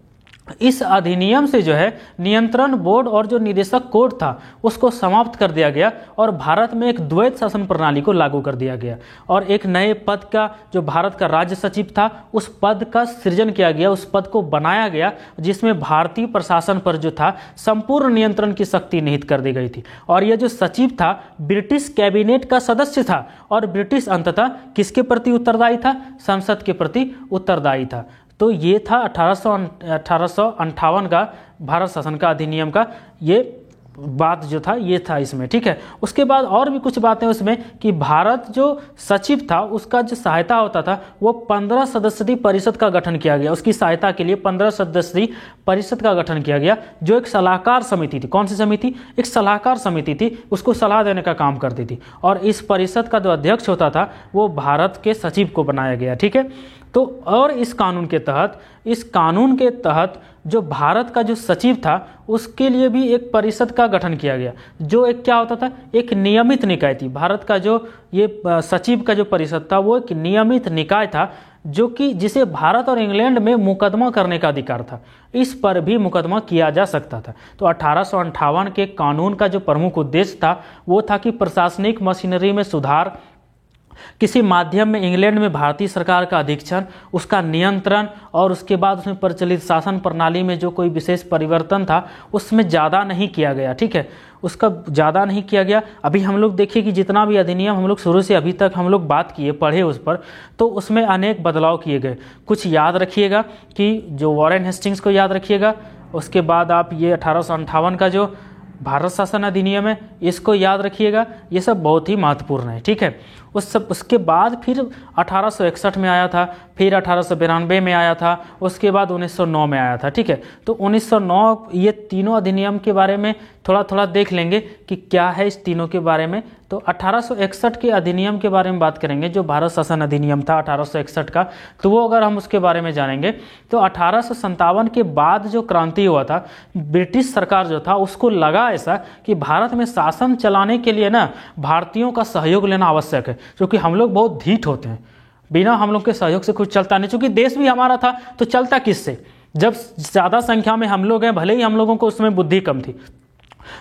इस अधिनियम से जो है नियंत्रण बोर्ड और जो निदेशक कोड था उसको समाप्त कर दिया गया और भारत में एक द्वैत शासन प्रणाली को लागू कर दिया गया और एक नए पद का, जो भारत का राज्य सचिव था, उस पद का सृजन किया गया, उस पद को बनाया गया जिसमें भारतीय प्रशासन पर जो था संपूर्ण नियंत्रण की शक्ति निहित कर दी गई थी। और यह जो सचिव था ब्रिटिश कैबिनेट का सदस्य था और ब्रिटिश अंततः किसके प्रति उत्तरदायी था? संसद के प्रति उत्तरदायी था। तो ये था 1858 का भारत शासन का अधिनियम का ये बात जो था, ये था इसमें, ठीक है। उसके बाद और भी कुछ बातें उसमें कि भारत जो सचिव था उसका जो सहायता होता था वो 15 सदस्यीय परिषद का गठन किया गया। उसकी सहायता के लिए 15 सदस्यीय परिषद का गठन किया गया जो एक सलाहकार समिति थी। कौन सी समिति? एक सलाहकार समिति थी, उसको सलाह देने का काम करती थी। और इस परिषद का जो अध्यक्ष होता था वो भारत के सचिव को बनाया गया, ठीक है। तो और इस कानून के तहत जो भारत का जो सचिव था उसके लिए भी एक परिषद का गठन किया गया जो एक क्या होता था? एक नियमित निकाय थी। भारत का जो ये सचिव का जो परिषद था वो एक नियमित निकाय था जो कि जिसे भारत और इंग्लैंड में मुकदमा करने का अधिकार था, इस पर भी मुकदमा किया जा सकता था। तो 1858 के कानून का जो प्रमुख उद्देश्य था वो था कि प्रशासनिक मशीनरी में सुधार, किसी माध्यम में इंग्लैंड में भारतीय सरकार का अधीक्षण, उसका नियंत्रण और उसके बाद उसमें प्रचलित शासन प्रणाली में जो कोई विशेष परिवर्तन था उसमें ज़्यादा नहीं किया गया, ठीक है। उसका ज़्यादा नहीं किया गया। अभी हम लोग देखिए कि जितना भी अधिनियम हम लोग शुरू से अभी तक हम लोग बात किए, पढ़े उस पर, तो उसमें अनेक बदलाव किए गए। कुछ याद रखिएगा कि जो वॉरेन हेस्टिंग्स को याद रखिएगा, उसके बाद आप ये 1858 का जो भारत शासन अधिनियम है इसको याद रखिएगा। ये सब बहुत ही महत्वपूर्ण है, ठीक है। उसके बाद फिर 1861 में आया था, फिर 1892 में आया था, उसके बाद 1909 में आया था, ठीक है। तो 1909 ये तीनों अधिनियम के बारे में थोड़ा थोड़ा देख लेंगे कि क्या है इस तीनों के बारे में। तो 1861 के अधिनियम के बारे में बात करेंगे जो भारत शासन अधिनियम था 1861 का, तो वो अगर हम उसके बारे में जानेंगे तो 1857 के बाद जो क्रांति हुआ था, ब्रिटिश सरकार जो था उसको लगा ऐसा कि भारत में शासन चलाने के लिए ना भारतीयों का सहयोग लेना आवश्यक है, क्योंकि हम लोग बहुत ढीठ होते हैं, बिना हम लोग के सहयोग से कुछ चलता नहीं। चूंकि देश भी हमारा था तो चलता किससे? जब ज़्यादा संख्या में हम लोग हैं, भले ही हम लोगों को उसमें बुद्धि कम थी,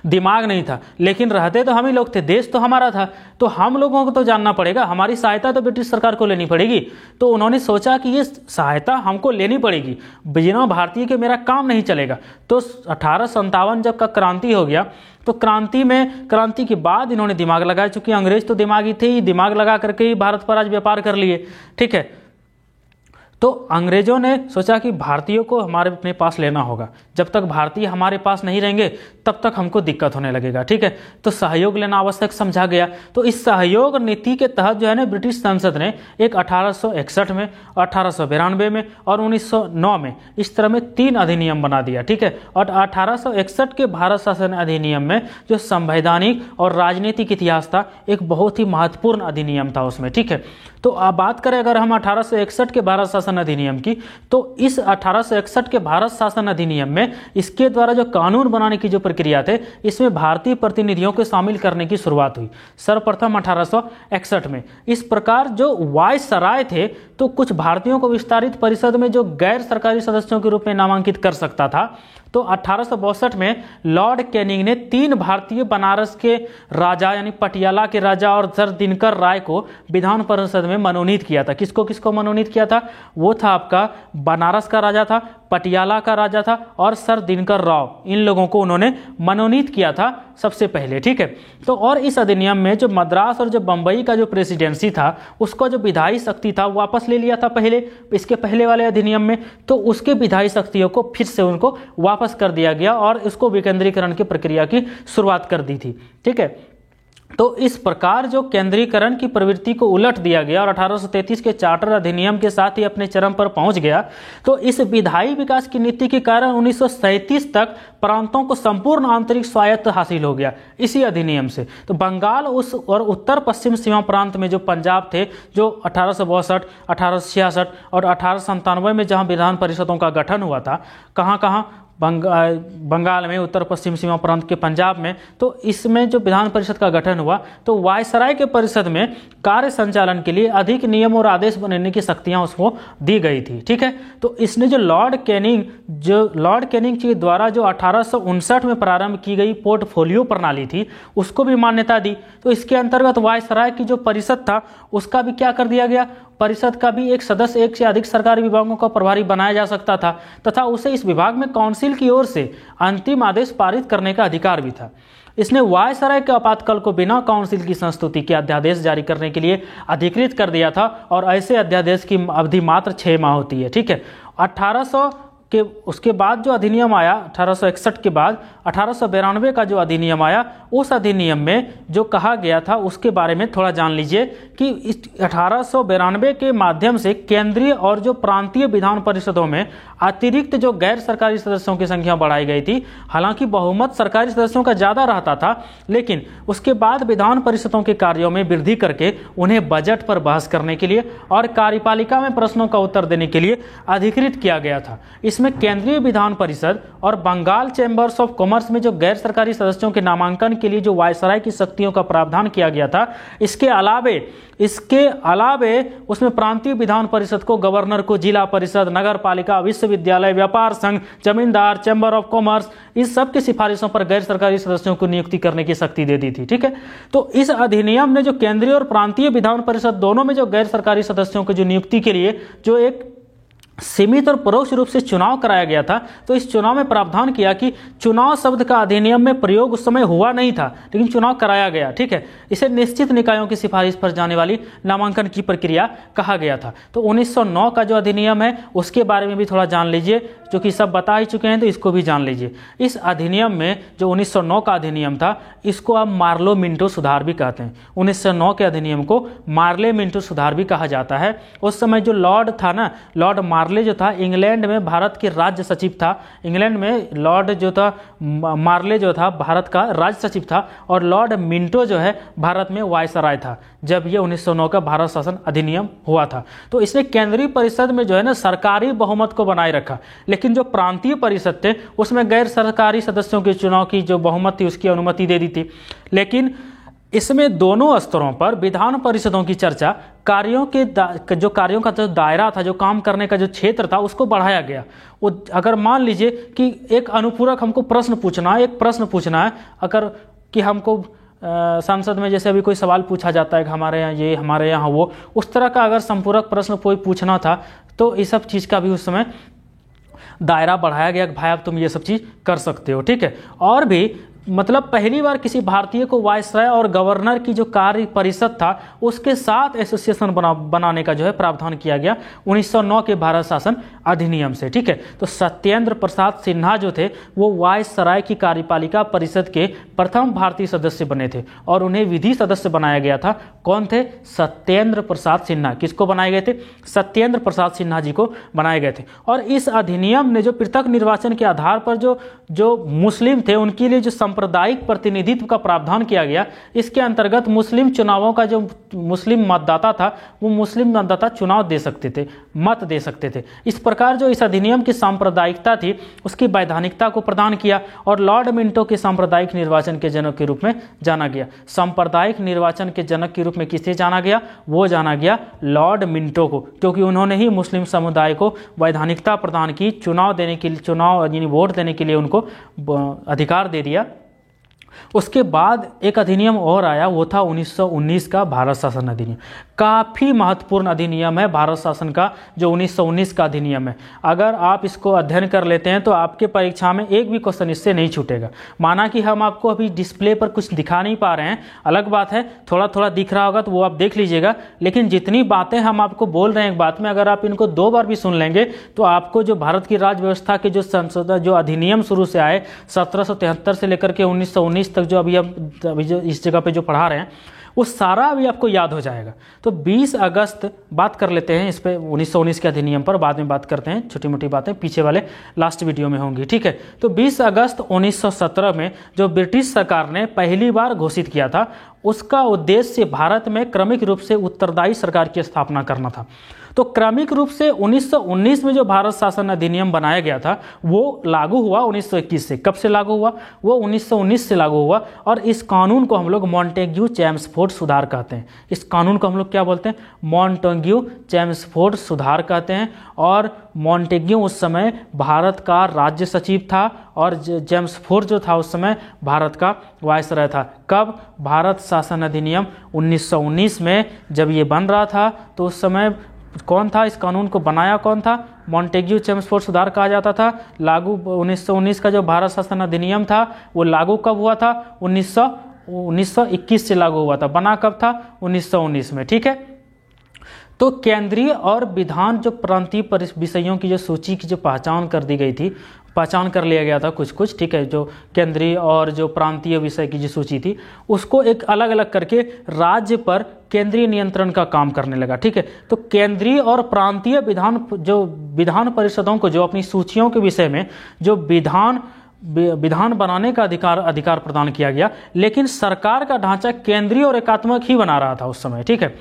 दिमाग नहीं था, लेकिन रहते तो हम ही लोग थे, देश तो हमारा था, तो हम लोगों को तो जानना पड़ेगा, हमारी सहायता तो ब्रिटिश सरकार को लेनी पड़ेगी। तो उन्होंने सोचा कि ये सहायता हमको लेनी पड़ेगी, बिना भारतीय के मेरा काम नहीं चलेगा। तो 1857 जब का क्रांति हो गया तो क्रांति के बाद इन्होंने दिमाग लगाया, चूंकि अंग्रेज तो दिमागी थे ही, दिमाग लगा करके ही भारत पर आज व्यापार कर लिए, ठीक है। तो अंग्रेजों ने सोचा कि भारतीयों को हमारे अपने पास लेना होगा, जब तक भारतीय हमारे पास नहीं रहेंगे तब तक हमको दिक्कत होने लगेगा, ठीक है। तो सहयोग लेना आवश्यक समझा गया। तो इस सहयोग नीति के तहत जो है ना ब्रिटिश संसद ने एक 1861 में, 1892 में और 1909 में इस तरह में 3 अधिनियम बना दिया, ठीक है। और 1861 के भारत शासन अधिनियम में जो संवैधानिक और राजनीतिक इतिहास था, एक बहुत ही महत्वपूर्ण अधिनियम था उसमें, ठीक है। तो अब बात करें अगर हम 1861 के भारत शासन अधिनियम की, तो इस 1861 के भारत शासन अधिनियम में इसके द्वारा जो कानून बनाने की जो प्रक्रिया थे, इसमें भारतीय प्रतिनिधियों को शामिल करने की शुरुआत हुई सर्वप्रथम 1861 में। इस प्रकार जो वायसराय थे, तो कुछ भारतीयों को विस्तारित परिषद में जो गैर सरकारी सदस्यों के रूप में नामांकित कर सकता था। तो 1862 में लॉर्ड कैनिंग ने 3 भारतीय बनारस के राजा यानी पटियाला के राजा और सर दिनकर राय को विधान परिषद में मनोनीत किया था। किसको किसको मनोनीत किया था? वो था आपका बनारस का राजा था, पटियाला का राजा था और सर दिनकर राव, इन लोगों को उन्होंने मनोनीत किया था सबसे पहले, ठीक है। तो और इस अधिनियम में जो मद्रास और जो बंबई का जो प्रेसिडेंसी था, उसका जो विधायी शक्ति था वापस ले लिया था पहले, इसके पहले वाले अधिनियम में। तो उसके विधायी शक्तियों को फिर से उनको वापस कर दिया गया और इसको विकेंद्रीकरण की प्रक्रिया की शुरुआत कर दी थी, ठीक है। तो इस प्रकार जो केंद्रीकरण की प्रवृत्ति को उलट दिया गया और 1833 के चार्टर अधिनियम के साथ ही अपने चरम पर पहुंच गया। तो इस विधायी विकास की नीति के कारण 1937 तक प्रांतों को संपूर्ण आंतरिक स्वायत्त हासिल हो गया इसी अधिनियम से। तो बंगाल उस और उत्तर पश्चिम सीमा प्रांत में जो पंजाब थे, जो 1862, 1866 और 1897 में जहां विधान परिषदों का गठन हुआ था, कहाँ बंगाल में, उत्तर पश्चिम सीमा प्रांत के पंजाब में, तो इसमें जो विधान परिषद का गठन हुआ, तो वायसराय के परिषद में कार्य संचालन के लिए अधिक नियम और आदेश बनाने की शक्तियां उसको दी गई थी, ठीक है। तो इसने जो लॉर्ड कैनिंग के द्वारा जो 1859 में प्रारंभ की गई पोर्टफोलियो प्रणाली थी, उसको भी मान्यता दी। तो इसके अंतर्गत वायसराय की जो परिषद था, उसका भी क्या कर दिया गया, परिषद का भी एक सदस्य एक से अधिक सरकारी विभागों का प्रभारी बनाया जा सकता था तथा उसे इस विभाग में काउंसिल की ओर से अंतिम आदेश पारित करने का अधिकार भी था। इसने वायसराय के आपातकाल को बिना काउंसिल की संस्तुति के अध्यादेश जारी करने के लिए अधिकृत कर दिया था और ऐसे अध्यादेश की अवधि मात्र 6 माह होती है, ठीक है। 1800 के उसके बाद जो अधिनियम आया 1861 के बाद 1892 का जो अधिनियम आया, उस अधिनियम में जो कहा गया था उसके बारे में थोड़ा जान लीजिए कि इस 1892 के माध्यम से केंद्रीय और जो प्रांतीय विधान परिषदों में अतिरिक्त जो गैर सरकारी सदस्यों की संख्या बढ़ाई गई थी। हालांकि बहुमत सरकारी सदस्यों का ज़्यादा रहता था, लेकिन उसके बाद विधान परिषदों के कार्यों में वृद्धि करके उन्हें बजट पर बहस करने के लिए और कार्यपालिका में प्रश्नों का उत्तर देने के लिए अधिकृत किया गया था। इसमें केंद्रीय विधान परिषद और बंगाल चैम्बर्स ऑफ कॉमर्स में जो गैर सरकारी सदस्यों के नामांकन के लिए जो वायसराय की शक्तियों का प्रावधान किया गया था, इसके अलावे उसमें प्रांतीय विधान परिषद को गवर्नर को जिला परिषद, नगर पालिका, विश्वविद्यालय, व्यापार संघ, जमींदार, चैम्बर ऑफ कॉमर्स, इस सब की सिफारिशों पर गैर सरकारी सदस्यों को नियुक्ति करने की शक्ति दे दी थी, ठीक है। तो इस अधिनियम ने जो केंद्रीय और प्रांतीय विधान परिषद दोनों में जो गैर सरकारी सदस्यों की जो नियुक्ति के लिए जो एक सीमित और परोक्ष रूप से चुनाव कराया गया था, तो इस चुनाव में प्रावधान किया कि चुनाव शब्द का अधिनियम में प्रयोग उस समय हुआ नहीं था, लेकिन चुनाव कराया गया, ठीक है। इसे निश्चित निकायों की सिफारिश पर जाने वाली नामांकन की प्रक्रिया कहा गया था। तो 1909 का जो अधिनियम है उसके बारे में भी थोड़ा जान लीजिए, जो कि सब बता ही चुके हैं, तो इसको भी जान लीजिए। इस अधिनियम में जो 1909 का अधिनियम था, इसको आप मार्लो मिंटो सुधार भी कहते हैं। 1909 के अधिनियम को मार्ले मिंटो सुधार भी कहा जाता है। उस समय जो लॉर्ड था ना, लॉर्ड मार्ले जो था इंग्लैंड में भारत के राज्य सचिव था। इंग्लैंड में लॉर्ड जो था मार्ले जो था भारत का राज्य सचिव था और लॉर्ड मिंटो जो है भारत में वायसराय था जब ये 1909 का भारत शासन अधिनियम हुआ था। तो इसने केंद्रीय परिषद में जो है ना सरकारी बहुमत को बनाए रखा, लेकिन जो प्रांतीय परिषद थे उसमें गैर सरकारी सदस्यों के चुनाव की जो बहुमत थी उसकी अनुमति दे दी थी। लेकिन इसमें दोनों स्तरों पर विधान परिषदों की चर्चा, कार्यों का जो दायरा था, जो काम करने का जो क्षेत्र था, उसको बढ़ाया गया। वो अगर मान लीजिए कि एक अनुपूरक हमको प्रश्न पूछना है, अगर कि हमको संसद में जैसे अभी कोई सवाल पूछा जाता है कि हमारे यहाँ ये, हमारे यहाँ वो, उस तरह का अगर संपूरक प्रश्न कोई पूछना था, तो इस सब चीज़ का भी उस समय दायरा बढ़ाया गया कि भाई अब तुम ये सब चीज़ कर सकते हो, ठीक है। और भी मतलब पहली बार किसी भारतीय को वायसराय और गवर्नर की जो कार्य परिषद था उसके साथ एसोसिएशन बनाने का जो है प्रावधान किया गया 1909 के भारत शासन अधिनियम से। ठीक है, तो सत्येंद्र प्रसाद सिन्हा जो थे वो वायसराय की कार्यपालिका परिषद के प्रथम भारतीय सदस्य बने थे और उन्हें विधि सदस्य बनाया गया था। कौन थे? सत्येंद्र प्रसाद सिन्हा। किसको बनाए गए थे? सत्येंद्र प्रसाद सिन्हा जी को बनाए गए थे। और इस अधिनियम ने जो पृथक निर्वाचन के आधार पर जो मुस्लिम थे उनके लिए जो सांप्रदायिक प्रतिनिधित्व का प्रावधान किया गया, इसके अंतर्गत मुस्लिम चुनावों का जो मुस्लिम मतदाता था वो मुस्लिम मतदाता चुनाव दे सकते थे, मत दे सकते थे। इस प्रकार जो इस अधिनियम की सांप्रदायिकता थी उसकी वैधानिकता को प्रदान किया और लॉर्ड मिंटो के सांप्रदायिक निर्वाचन के जनक के रूप में जाना गया। सांप्रदायिक निर्वाचन के जनक के रूप में किसे जाना गया? वो जाना गया लॉर्ड मिंटो को, क्योंकि उन्होंने ही मुस्लिम समुदाय को वैधानिकता प्रदान की, चुनाव देने के लिए, चुनाव यानी वोट देने के लिए उनको अधिकार दे दिया। उसके बाद एक अधिनियम और आया, वो था 1919 का भारत शासन अधिनियम। काफ़ी महत्वपूर्ण अधिनियम है भारत शासन का जो 1919 का अधिनियम है। अगर आप इसको अध्ययन कर लेते हैं तो आपके परीक्षा में एक भी क्वेश्चन इससे नहीं छूटेगा। माना कि हम आपको अभी डिस्प्ले पर कुछ दिखा नहीं पा रहे हैं, अलग बात है, थोड़ा थोड़ा दिख रहा होगा तो वो आप देख लीजिएगा, लेकिन जितनी बातें हम आपको बोल रहे हैं एक बात में, अगर आप इनको 2 बार भी सुन लेंगे तो आपको जो भारत की राज्य व्यवस्था के जो संसद जो अधिनियम शुरू से आए 1773 से लेकर के 1919 तक, जो अभी जो इस जगह पे जो पढ़ा रहे हैं वो सारा अभी आपको याद हो जाएगा। तो 20 अगस्त बात कर लेते हैं इस पे 1919 के अधिनियम पर, बाद में बात करते हैं, छोटी मोटी बातें पीछे वाले लास्ट वीडियो में होंगी। ठीक है, तो 20 अगस्त 1917 में जो ब्रिटिश सरकार ने पहली बार घोषित किया था, उसका उद्देश्य भारत में क्रमिक रूप से उत्तरदायी सरकार की स्थापना करना था। तो क्रमिक रूप से 1919 में जो भारत शासन अधिनियम बनाया गया था वो लागू हुआ 1921 से। कब से लागू हुआ? वो 1919 से लागू हुआ। और इस कानून को हम लोग मॉन्टेग्यू चेम्सफोर्ड सुधार कहते हैं। इस कानून को हम लोग क्या बोलते हैं? मॉन्टेग्यू चेम्सफोर्ड सुधार कहते हैं। और मॉन्टेग्यू उस समय भारत का राज्य सचिव था और चेम्सफोर्ड जो था उस समय भारत का वायसराय था। कब? भारत शासन अधिनियम 1919 में जब ये बन रहा था तो उस समय कौन था? इस कानून को बनाया कौन था? मॉन्टेग्यू चेम्सफोर्ड सुधार कहा जाता था। लागू 1919 का जो भारत शासन अधिनियम था वो लागू कब हुआ था? 1921 से लागू हुआ था। बना कब था? 1919 में। ठीक है, तो केंद्रीय और विधान जो प्रांतीय विषयों की जो सूची की जो पहचान कर दी गई थी, पहचान कर लिया गया था कुछ। ठीक है, जो केंद्रीय और जो प्रांतीय विषय की जो सूची थी उसको एक अलग अलग करके राज्य पर केंद्रीय नियंत्रण का काम करने लगा। ठीक है, तो केंद्रीय और प्रांतीय विधान परिषदों को जो अपनी सूचियों के विषय में जो विधान बनाने का अधिकार प्रदान किया गया, लेकिन सरकार का ढांचा केंद्रीय और एकात्मक ही बना रहा था उस समय। ठीक है,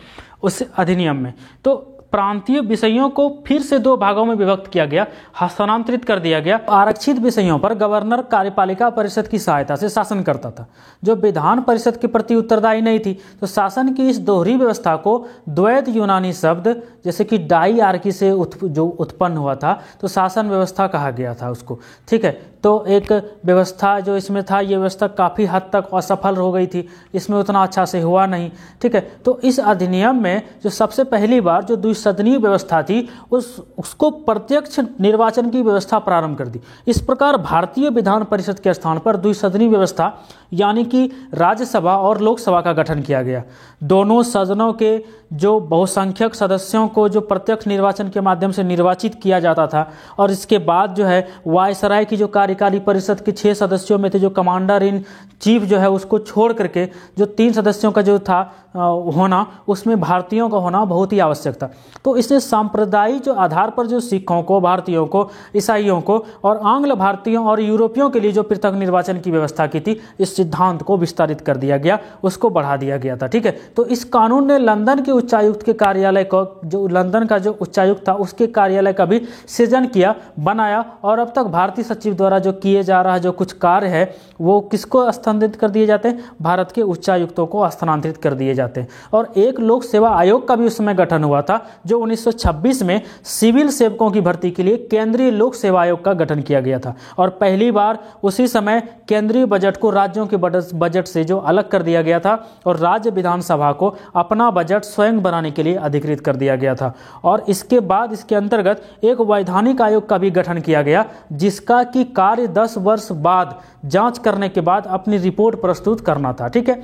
उस अधिनियम में तो प्रांतीय विषयों को फिर से 2 भागों में विभक्त किया गया, हस्तांतरित कर दिया गया। आरक्षित विषयों पर गवर्नर कार्यपालिका परिषद की सहायता से शासन करता था, जो विधान परिषद के प्रति उत्तरदायी नहीं थी। तो शासन की इस दोहरी व्यवस्था को द्वैत यूनानी शब्द जैसे कि डाईआर्की से जो उत्पन्न हुआ था तो शासन व्यवस्था कहा गया था उसको। ठीक है, तो एक व्यवस्था जो इसमें था, ये व्यवस्था काफ़ी हद तक असफल हो गई थी, इसमें उतना अच्छा से हुआ नहीं। ठीक है, तो इस अधिनियम में जो सबसे पहली बार जो द्विसदनीय व्यवस्था थी उसको प्रत्यक्ष निर्वाचन की व्यवस्था प्रारंभ कर दी। इस प्रकार भारतीय विधान परिषद के स्थान पर द्विसदनीय व्यवस्था यानी कि राज्यसभा और लोकसभा का गठन किया गया। दोनों सदनों के जो बहुसंख्यक सदस्यों को जो प्रत्यक्ष निर्वाचन के माध्यम से निर्वाचित किया जाता था, और इसके बाद जो है वायसराय की जो कार्यकारी परिषद के 6 सदस्यों में थे जो कमांडर इन चीफ जो है उसको छोड़ करके जो 3 सदस्यों का जो था होना, उसमें भारतीयों का होना बहुत ही आवश्यक था। तो इसने सांप्रदायिक जो आधार पर जो सिखों को, भारतीयों को, ईसाइयों को और आंग्ल भारतीयों और यूरोपियों के लिए जो पृथक निर्वाचन की व्यवस्था की थी, इस सिद्धांत को विस्तारित कर दिया गया, उसको बढ़ा दिया गया था। ठीक है, तो इस कानून ने लंदन के उच्चायुक्त के कार्यालय को, जो लंदन का जो उच्चायुक्त था उसके कार्यालय का भी सृजन किया, बनाया, और अब तक भारतीय सचिव द्वारा जो किए जा रहा जो कुछ कार्य है वो किसको स्थानांतरित कर दिए जाते हैं? भारत के उच्चायुक्तों को स्थानांतरित कर दिए जाते हैं। और एक लोक सेवा आयोग का भी उस समय गठन हुआ था, जो 1926 में सिविल सेवकों की भर्ती के लिए केंद्रीय लोक सेवा आयोग का गठन किया गया था। और पहली बार उसी समय केंद्रीय बजट को राज्यों के बजट से जो अलग कर दिया गया था और राज्य विधानसभा को अपना बजट स्वयं स्वयं बनाने के लिए अधिकृत कर दिया गया था। और इसके बाद इसके अंतर्गत एक वैधानिक आयोग का भी गठन किया गया, जिसका कि कार्य 10 वर्ष बाद जांच करने के बाद अपनी रिपोर्ट प्रस्तुत करना था। ठीक है,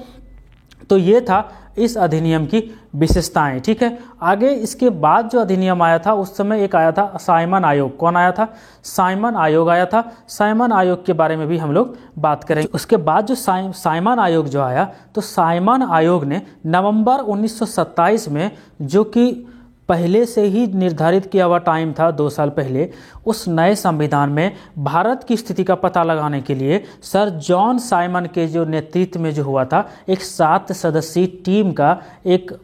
तो ये था इस अधिनियम की विशेषताएं। ठीक है, आगे इसके बाद जो अधिनियम आया था उस समय एक आया था साइमन आयोग। कौन आया था? साइमन आयोग आया था। साइमन आयोग के बारे में भी हम लोग बात करेंगे। उसके बाद जो साइमन आयोग जो आया, तो साइमन आयोग ने नवंबर 1927 में, जो कि पहले से ही निर्धारित किया हुआ टाइम था 2 साल पहले, उस नए संविधान में भारत की स्थिति का पता लगाने के लिए सर जॉन साइमन के जो नेतृत्व में जो हुआ था, एक 7 सदस्यीय टीम का एक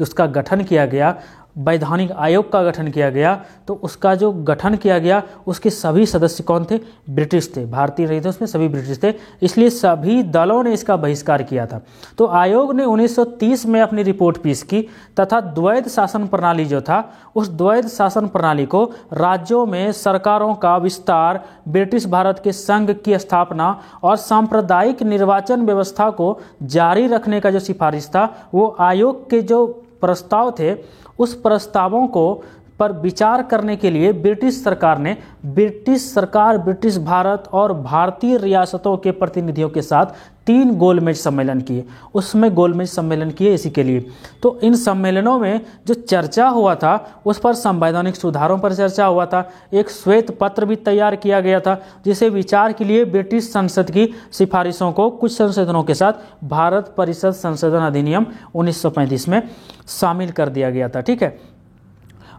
उसका गठन किया गया, वैधानिक आयोग का गठन किया गया। तो उसका जो गठन किया गया उसके सभी सदस्य कौन थे? ब्रिटिश थे, भारतीय नहीं थे उसमें, सभी ब्रिटिश थे, इसलिए सभी दलों ने इसका बहिष्कार किया था। तो आयोग ने 1930 में अपनी रिपोर्ट पेश की तथा द्वैध शासन प्रणाली जो था, उस द्वैध शासन प्रणाली को राज्यों में सरकारों का विस्तार, ब्रिटिश भारत के संघ की स्थापना और सांप्रदायिक निर्वाचन व्यवस्था को जारी रखने का जो सिफारिश था, वो आयोग के जो प्रस्ताव थे, उस प्रस्तावों को पर विचार करने के लिए ब्रिटिश सरकार ने ब्रिटिश भारत और भारतीय रियासतों के प्रतिनिधियों के साथ 3 गोलमेज सम्मेलन किए। उसमें गोलमेज सम्मेलन किए इसी के लिए। तो इन सम्मेलनों में जो चर्चा हुआ था उस पर संवैधानिक सुधारों पर चर्चा हुआ था। एक श्वेत पत्र भी तैयार किया गया था, जिसे विचार के लिए ब्रिटिश संसद की सिफारिशों को कुछ संशोधनों के साथ भारत परिषद संशोधन अधिनियम 1935 में शामिल कर दिया गया था। ठीक है,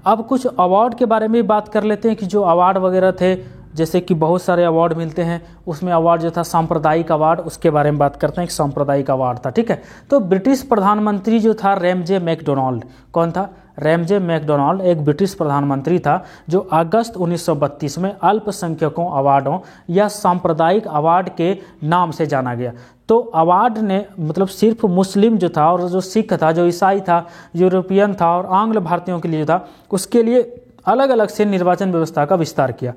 अब कुछ अवार्ड के बारे में बात कर लेते हैं कि जो अवार्ड वगैरह थे, जैसे कि बहुत सारे अवार्ड मिलते हैं, उसमें अवार्ड जो था सांप्रदायिक अवार्ड, उसके बारे में बात करते हैं। एक सांप्रदायिक अवार्ड था। ठीक है, तो ब्रिटिश प्रधानमंत्री जो था रैमजे मैकडोनाल्ड, कौन था? रैमजे मैकडोनाल्ड एक ब्रिटिश प्रधानमंत्री था जो अगस्त 1932 में अल्पसंख्यकों अवार्डों या सांप्रदायिक अवार्ड के नाम से जाना गया। तो अवार्ड ने मतलब सिर्फ मुस्लिम जो था और जो सिख था, जो ईसाई था, यूरोपियन था और आंग्ल भारतीयों के लिए जो था, उसके लिए अलग अलग से निर्वाचन व्यवस्था का विस्तार किया,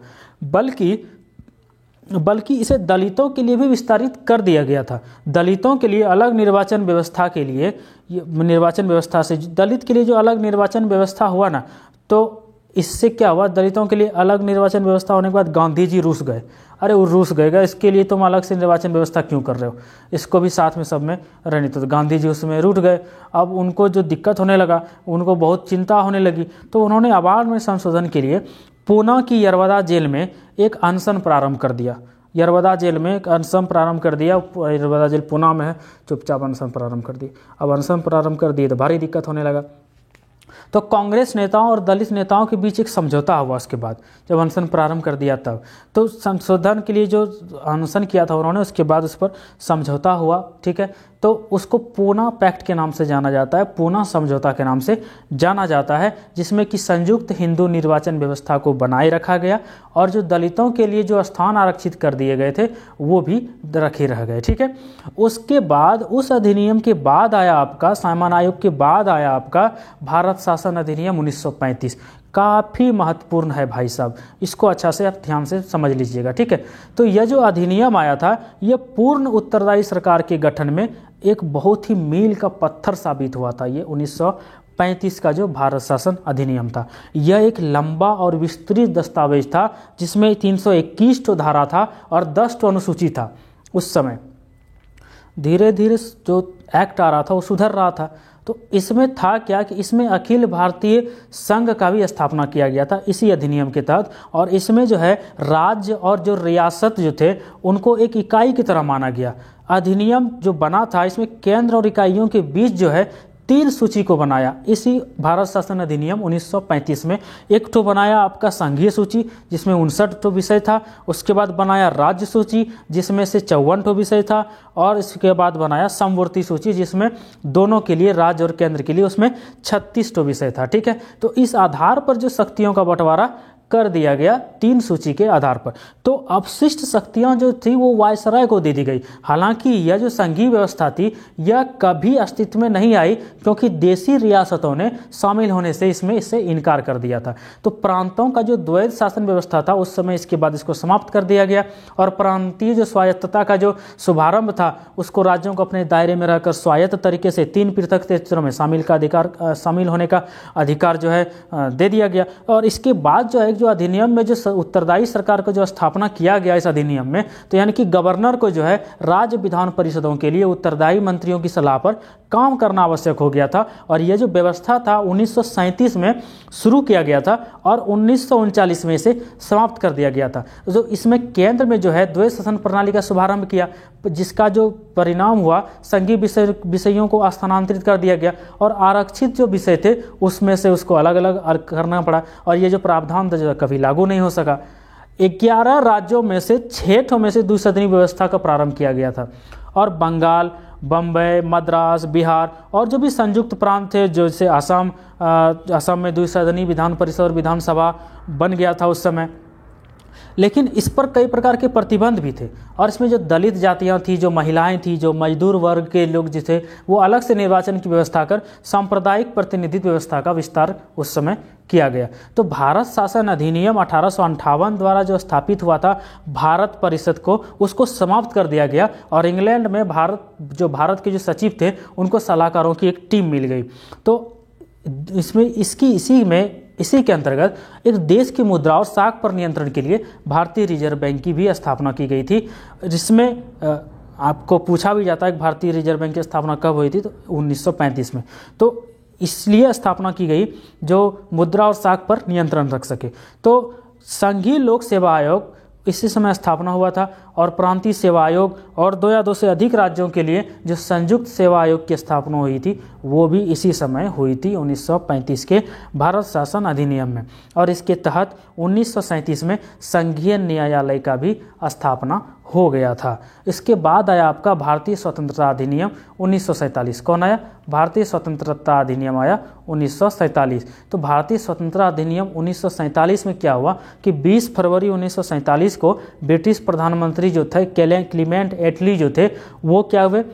बल्कि इसे दलितों के लिए भी विस्तारित कर दिया गया था। दलितों के लिए अलग निर्वाचन व्यवस्था के लिए, निर्वाचन व्यवस्था से दलित के लिए जो अलग निर्वाचन व्यवस्था हुआ ना, तो इससे क्या हुआ? दलितों के लिए अलग निर्वाचन व्यवस्था होने के बाद गांधी जी रूस गए। अरे वो रूस गएगा, इसके लिए तुम अलग से निर्वाचन व्यवस्था क्यों कर रहे हो? इसको भी साथ में सब में रहने। तो गांधी जी उसमें रूठ गए। अब उनको जो दिक्कत होने लगा, उनको बहुत चिंता होने लगी, तो उन्होंने अवार्ड में संशोधन के लिए पूना की यरवदा जेल में एक अनशन प्रारंभ कर दिया। यरवदा जेल में एक अनशन प्रारंभ कर दिया। यरवदा जेल पूना में है, चुपचाप अनशन प्रारंभ कर दी। अब अनशन प्रारंभ कर दिए तो भारी दिक्कत होने लगा। तो कांग्रेस नेताओं और दलित नेताओं के बीच एक समझौता हुआ। उसके बाद जब अनशन प्रारंभ कर दिया तब तो संशोधन के लिए जो अनशन किया था उन्होंने, उसके बाद उस पर समझौता हुआ। ठीक है, तो उसको पूना पैक्ट के नाम से जाना जाता है, पूना समझौता के नाम से जाना जाता है, जिसमें कि संयुक्त हिंदू निर्वाचन व्यवस्था को बनाए रखा गया और जो दलितों के लिए जो स्थान आरक्षित कर दिए गए थे वो भी रखे रह गए। ठीक है, उसके बाद उस अधिनियम के बाद आया आपका, साइमन आयोग के बाद आया आपका भारत शासन अधिनियम 1935। काफ़ी महत्वपूर्ण है भाई साहब, इसको अच्छा से आप ध्यान से समझ लीजिएगा। ठीक है, तो यह जो अधिनियम आया था, यह पूर्ण उत्तरदायी सरकार के गठन में एक बहुत ही मील का पत्थर साबित हुआ था। ये 1935 का जो भारत शासन अधिनियम था, यह एक लंबा और विस्तृत दस्तावेज था, जिसमें 321 तो धारा था और 10 तो अनुसूची था। उस समय धीरे धीरे जो एक्ट आ रहा था वो सुधर रहा था। तो इसमें था क्या कि इसमें अखिल भारतीय संघ का भी स्थापना किया गया था इसी अधिनियम के तहत, और इसमें जो है राज्य और जो रियासत जो थे उनको एक इकाई की तरह माना गया। अधिनियम जो बना था इसमें केंद्र और इकाइयों के बीच जो है 3 सूची को बनाया। इसी भारत शासन अधिनियम 1935 में एक तो बनाया आपका संघीय सूची जिसमें 59 तो विषय था, उसके बाद बनाया राज्य सूची जिसमें से 54 तो विषय था, और इसके बाद बनाया समवर्ती सूची जिसमें दोनों के लिए, राज्य और केंद्र के लिए, उसमें 36 तो विषय था। ठीक है, तो इस आधार पर जो शक्तियों का बंटवारा कर दिया गया 3 सूची के आधार पर। तो अपशिष्ट शक्तियां जो थी वो वायसराय को दे दी गई। हालांकि यह जो संघीय व्यवस्था थी यह कभी अस्तित्व में नहीं आई, क्योंकि देशी रियासतों ने शामिल होने से इससे इनकार कर दिया था। तो प्रांतों का जो द्वैध शासन व्यवस्था था उस समय इसके बाद इसको समाप्त कर दिया गया, और प्रांतीय जो स्वायत्तता का जो शुभारंभ था उसको राज्यों को अपने दायरे में रहकर स्वायत्त तरीके से 3 पृथक क्षेत्रों में शामिल होने का अधिकार जो है दे दिया गया। और इसके बाद जो है जो अधिनियम में जो उत्तरदायी सरकार को जो स्थापना किया गया इस अधिनियम में, तो यानी कि गवर्नर को जो है राज्य विधान परिषदों के लिए उत्तरदायी मंत्रियों की सलाह पर काम करना आवश्यक हो गया था। और यह जो व्यवस्था था 1937 में शुरू किया गया था और 1939 में इसे समाप्त कर दिया गया था। जो इसमें केंद्र में जो है द्वैध शासन प्रणाली का शुभारंभ किया, जिसका जो परिणाम हुआ संघीय विषयों को स्थानांतरित कर दिया गया और आरक्षित जो विषय थे उसमें से उसको अलग अलग करना पड़ा, और ये जो प्रावधान था जो कभी लागू नहीं हो सका। 11 राज्यों में से 6 में से द्विसदनी व्यवस्था का प्रारंभ किया गया था, और बंगाल, बम्बई, मद्रास, बिहार और जो भी संयुक्त प्रांत थे, जैसे असम में द्विसदनी विधान परिषद और विधानसभा बन गया था उस समय। लेकिन इस पर कई प्रकार के प्रतिबंध भी थे, और इसमें जो दलित जातियां थी, जो महिलाएं थी, जो मजदूर वर्ग के लोग जो थे, वो अलग से निर्वाचन की व्यवस्था कर सांप्रदायिक प्रतिनिधित्व व्यवस्था का विस्तार उस समय किया गया। तो भारत शासन अधिनियम 1858 द्वारा जो स्थापित हुआ था भारत परिषद को, उसको समाप्त कर दिया गया, और इंग्लैंड में भारत के जो सचिव थे उनको सलाहकारों की एक टीम मिल गई। तो इसमें इसी के अंतर्गत एक देश की मुद्रा और साख पर नियंत्रण के लिए भारतीय रिजर्व बैंक की भी स्थापना की गई थी, जिसमें आपको पूछा भी जाता है कि भारतीय रिजर्व बैंक की स्थापना कब हुई थी, तो 1935 में। तो इसलिए स्थापना की गई जो मुद्रा और साख पर नियंत्रण रख सके। तो संघीय लोक सेवा आयोग इसी समय स्थापना हुआ था, और प्रांतीय सेवा आयोग और 2 या 2 से अधिक राज्यों के लिए जो संयुक्त सेवा आयोग की स्थापना हुई थी वो भी इसी समय हुई थी 1935 के भारत शासन अधिनियम में। और इसके तहत 1937 में संघीय न्यायालय का भी स्थापना हो गया था। इसके बाद आया आपका भारतीय स्वतंत्रता अधिनियम 1947। कौन आया? भारतीय स्वतंत्रता अधिनियम आया 1947। तो भारतीय स्वतंत्रता अधिनियम 1947 में क्या हुआ कि 20 फरवरी 1947 को ब्रिटिश प्रधानमंत्री जो थे क्लीमेंट एटली जो थे, वो क्या हुए,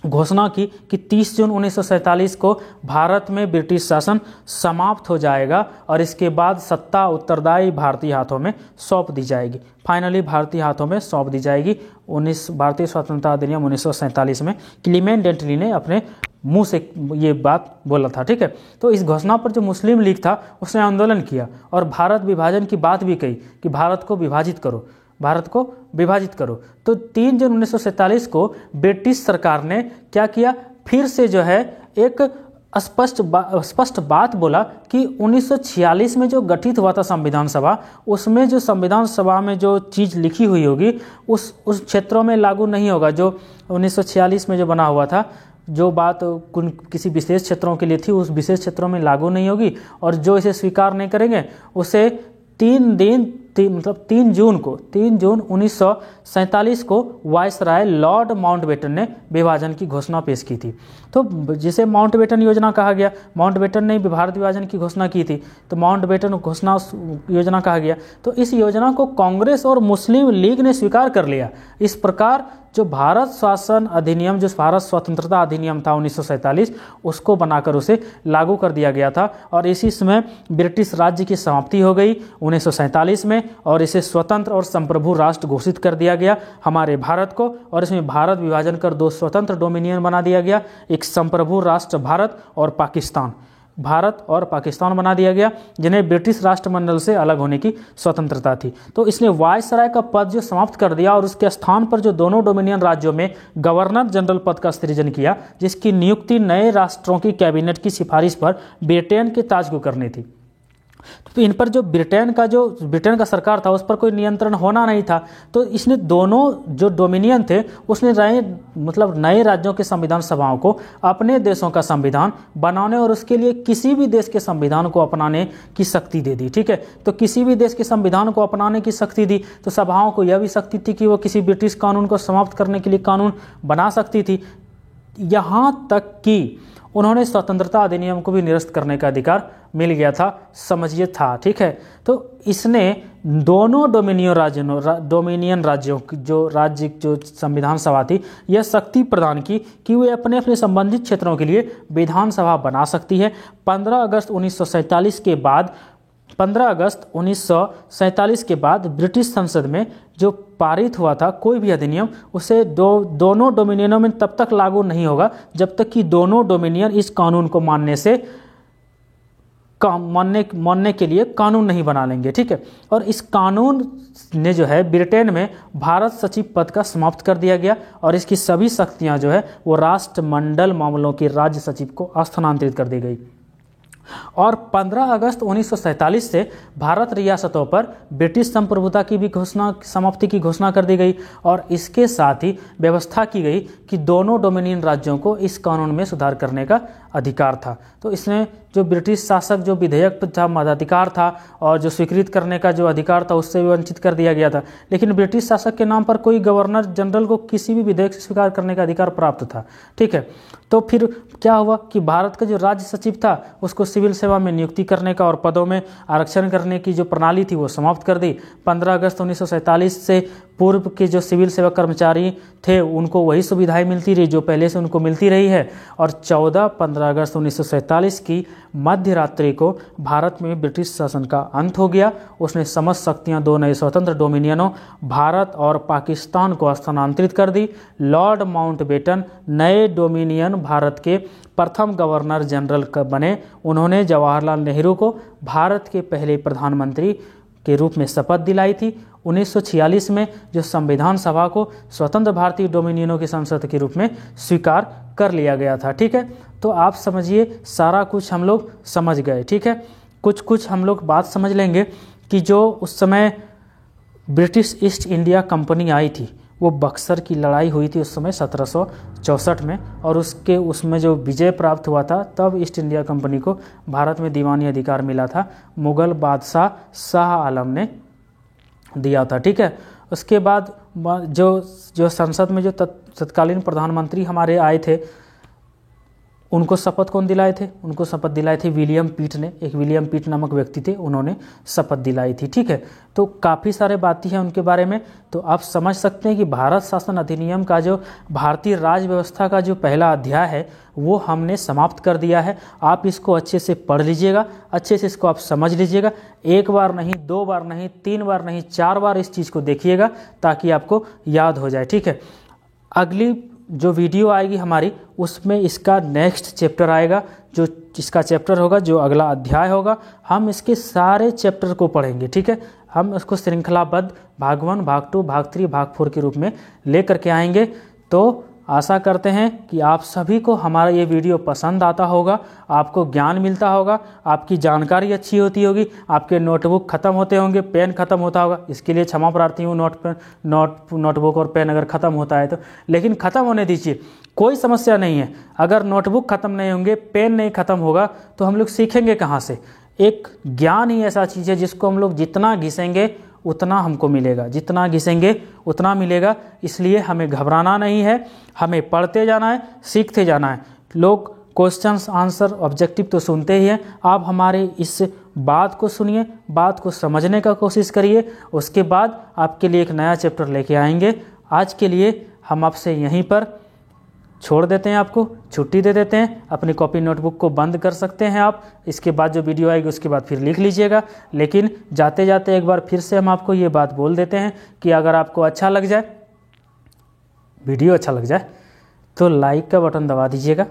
घोषणा की कि 30 जून 1947 को भारत में ब्रिटिश शासन समाप्त हो जाएगा, और इसके बाद सत्ता उत्तरदायी भारतीय हाथों में सौंप दी जाएगी। फाइनली भारतीय हाथों में सौंप दी जाएगी। भारतीय स्वतंत्रता अधिनियम 1947 में क्लीमेंट एटली ने अपने मुंह से ये बात बोला था। ठीक है, तो इस घोषणा पर जो मुस्लिम लीग था उसने आंदोलन किया और भारत विभाजन की बात भी कही कि भारत को विभाजित करो। तो 3 जून 1947 को ब्रिटिश सरकार ने क्या किया, फिर से जो है एक स्पष्ट बात बोला कि 1946 में जो गठित हुआ था संविधान सभा, उसमें जो संविधान सभा में जो चीज़ लिखी हुई होगी उस क्षेत्रों में लागू नहीं होगा। जो 1946 में जो बना हुआ था, जो बात किसी विशेष क्षेत्रों के लिए थी उस विशेष क्षेत्रों में लागू नहीं होगी, और जो इसे स्वीकार नहीं करेंगे उसे 3 जून 1947 को वायसराय लॉर्ड माउंटबेटन ने विभाजन की घोषणा पेश की थी। तो जिसे माउंटबेटन योजना कहा गया, माउंटबेटन ने भारत विभाजन की घोषणा की थी, तो माउंटबेटन घोषणा योजना कहा गया। तो इस योजना को कांग्रेस और मुस्लिम लीग ने स्वीकार कर लिया। इस प्रकार जो भारत शासन अधिनियम, जो भारत स्वतंत्रता अधिनियम था 1947, उसको बनाकर उसे लागू कर दिया गया था, और इसी समय ब्रिटिश राज्य की समाप्ति हो गई 1947 में, और इसे स्वतंत्र और संप्रभु राष्ट्र घोषित कर दिया गया हमारे भारत को। और इसमें भारत विभाजन कर 2 स्वतंत्र डोमिनियन बना दिया गया, एक संप्रभु राष्ट्र भारत और पाकिस्तान बना दिया गया, जिन्हें ब्रिटिश राष्ट्रमंडल से अलग होने की स्वतंत्रता थी। तो इसने वायसराय का पद जो समाप्त कर दिया, और उसके स्थान पर जो दोनों डोमिनियन राज्यों में गवर्नर जनरल पद का सृजन किया, जिसकी नियुक्ति नए राष्ट्रों की कैबिनेट की सिफारिश पर ब्रिटेन के ताज को करनी थी। तो इन पर जो ब्रिटेन का सरकार था उस पर कोई नियंत्रण होना नहीं था। तो इसने दोनों जो डोमिनियन थे उसने नए राज्यों के संविधान सभाओं को अपने देशों का संविधान बनाने और उसके लिए किसी भी देश के संविधान को अपनाने की शक्ति दे दी। ठीक है, तो किसी भी देश के संविधान को अपनाने की शक्ति दी, तो सभाओं को यह भी शक्ति थी कि वो किसी ब्रिटिश कानून को समाप्त करने के लिए कानून बना सकती थी। यहाँ तक कि उन्होंने स्वतंत्रता अधिनियम को भी निरस्त करने का अधिकार मिल गया था, समझिए था, ठीक है। तो इसने दोनों डोमिनियन राज्यों जो राज्य जो संविधान सभा थी, यह शक्ति प्रदान की कि वे अपने अपने संबंधित क्षेत्रों के लिए विधानसभा बना सकती है। 15 अगस्त 1947 के बाद ब्रिटिश संसद में जो पारित हुआ था कोई भी अधिनियम, उसे दोनों डोमिनियनों में तब तक लागू नहीं होगा जब तक कि दोनों डोमिनियन इस कानून को मानने के लिए कानून नहीं बना लेंगे, ठीक है। और इस कानून ने जो है ब्रिटेन में भारत सचिव पद का समाप्त कर दिया गया और इसकी सभी शक्तियां जो है वो राष्ट्रमंडल मामलों के राज्य सचिव को स्थानांतरित कर दी गई। और 15 अगस्त 1947 से भारत रियासतों पर ब्रिटिश संप्रभुता की भी समाप्ति की घोषणा कर दी गई और इसके साथ ही व्यवस्था की गई कि दोनों डोमिनियन राज्यों को इस कानून में सुधार करने का अधिकार था। तो इसमें जो ब्रिटिश शासक जो विधेयक था, मताधिकार था और जो स्वीकृत करने का जो अधिकार था उससे भी वंचित कर दिया गया था। लेकिन ब्रिटिश शासक के नाम पर कोई गवर्नर जनरल को किसी भी विधेयक से स्वीकार करने का अधिकार प्राप्त था, ठीक है। तो फिर क्या हुआ कि भारत का जो राज्य सचिव था उसको सिविल सेवा में नियुक्ति करने का और पदों में आरक्षण करने की जो प्रणाली थी वो समाप्त कर दी। 15 अगस्त 1947 से पूर्व के जो सिविल सेवा कर्मचारी थे उनको वही सुविधाएं मिलती रही जो पहले से उनको मिलती रही है। और 15 अगस्त 1947 की मध्य रात्रि को भारत में ब्रिटिश शासन का अंत हो गया। उसने समस्त शक्तियां दो नए स्वतंत्र डोमिनियनों भारत और पाकिस्तान को स्थानांतरित कर दी। लॉर्ड माउंटबेटन नए डोमिनियन भारत के प्रथम गवर्नर जनरल बने। उन्होंने जवाहरलाल नेहरू को भारत के पहले प्रधानमंत्री के रूप में शपथ दिलाई थी। 1946 में जो संविधान सभा को स्वतंत्र भारतीय डोमिनियनों की संसद के रूप में स्वीकार कर लिया गया था, ठीक है। तो आप समझिए सारा कुछ हम लोग समझ गए, ठीक है। कुछ हम लोग बात समझ लेंगे कि जो उस समय ब्रिटिश ईस्ट इंडिया कंपनी आई थी वो बक्सर की लड़ाई हुई थी उस समय 1764 में और उसमें जो विजय प्राप्त हुआ था तब ईस्ट इंडिया कंपनी को भारत में दीवानी अधिकार मिला था। मुगल बादशाह शाह आलम ने दिया था, ठीक है। उसके बाद जो संसद में जो तत्कालीन प्रधानमंत्री हमारे आए थे उनको शपथ कौन दिलाए थे? उनको शपथ दिलाए थे विलियम पिट ने। एक विलियम पिट नामक व्यक्ति थे, उन्होंने शपथ दिलाई थी, ठीक है। तो काफ़ी सारे बातें हैं उनके बारे में। तो आप समझ सकते हैं कि भारत शासन अधिनियम का जो भारतीय राज्य व्यवस्था का जो पहला अध्याय है वो हमने समाप्त कर दिया है। आप इसको अच्छे से पढ़ लीजिएगा, अच्छे से इसको आप समझ लीजिएगा। एक बार नहीं, दो बार नहीं, तीन बार नहीं, 4 बार इस चीज़ को देखिएगा ताकि आपको याद हो जाए, ठीक है। अगली जो वीडियो आएगी हमारी उसमें इसका नेक्स्ट चैप्टर आएगा, जो इसका चैप्टर होगा, जो अगला अध्याय होगा, हम इसके सारे चैप्टर को पढ़ेंगे, ठीक है। हम इसको श्रृंखलाबद्ध भाग 1, भाग 2, भाग 3, भाग 4 के रूप में लेकर के आएंगे। तो आशा करते हैं कि आप सभी को हमारा ये वीडियो पसंद आता होगा, आपको ज्ञान मिलता होगा, आपकी जानकारी अच्छी होती होगी, आपके नोटबुक ख़त्म होते होंगे, पेन ख़त्म होता होगा, इसके लिए क्षमा प्रार्थी हूँ। नोटबुक और पेन अगर ख़त्म होता है तो, लेकिन ख़त्म होने दीजिए, कोई समस्या नहीं है। अगर नोटबुक ख़त्म नहीं होंगे, पेन नहीं ख़त्म होगा तो हम लोग सीखेंगे कहाँ से? एक ज्ञान ही ऐसा चीज़ है जिसको हम लोग जितना घिसेंगे उतना हमको मिलेगा, जितना घिसेंगे उतना मिलेगा। इसलिए हमें घबराना नहीं है, हमें पढ़ते जाना है, सीखते जाना है। लोग क्वेश्चंस आंसर ऑब्जेक्टिव तो सुनते ही हैं, आप हमारे इस बात को सुनिए, बात को समझने का कोशिश करिए। उसके बाद आपके लिए एक नया चैप्टर लेके आएंगे। आज के लिए हम आपसे यहीं पर छोड़ देते हैं, आपको छुट्टी दे देते हैं। अपनी कॉपी नोटबुक को बंद कर सकते हैं आप। इसके बाद जो वीडियो आएगी उसके बाद फिर लिख लीजिएगा। लेकिन जाते जाते एक बार फिर से हम आपको ये बात बोल देते हैं कि अगर आपको अच्छा लग जाए, वीडियो अच्छा लग जाए तो लाइक का बटन दबा दीजिएगा।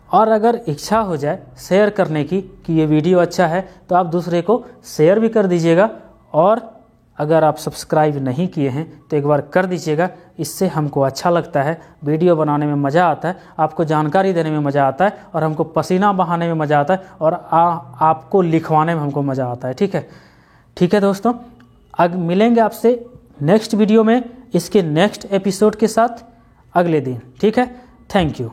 और अगर इच्छा हो जाए शेयर करने की कि ये वीडियो अच्छा है तो आप दूसरे को शेयर भी कर दीजिएगा। और अगर आप सब्सक्राइब नहीं किए हैं तो एक बार कर दीजिएगा। इससे हमको अच्छा लगता है, वीडियो बनाने में मज़ा आता है, आपको जानकारी देने में मज़ा आता है और हमको पसीना बहाने में मज़ा आता है और आपको लिखवाने में हमको मज़ा आता है, ठीक है। ठीक है दोस्तों, अब मिलेंगे आपसे नेक्स्ट वीडियो में इसके नेक्स्ट एपिसोड के साथ अगले दिन, ठीक है। Thank you.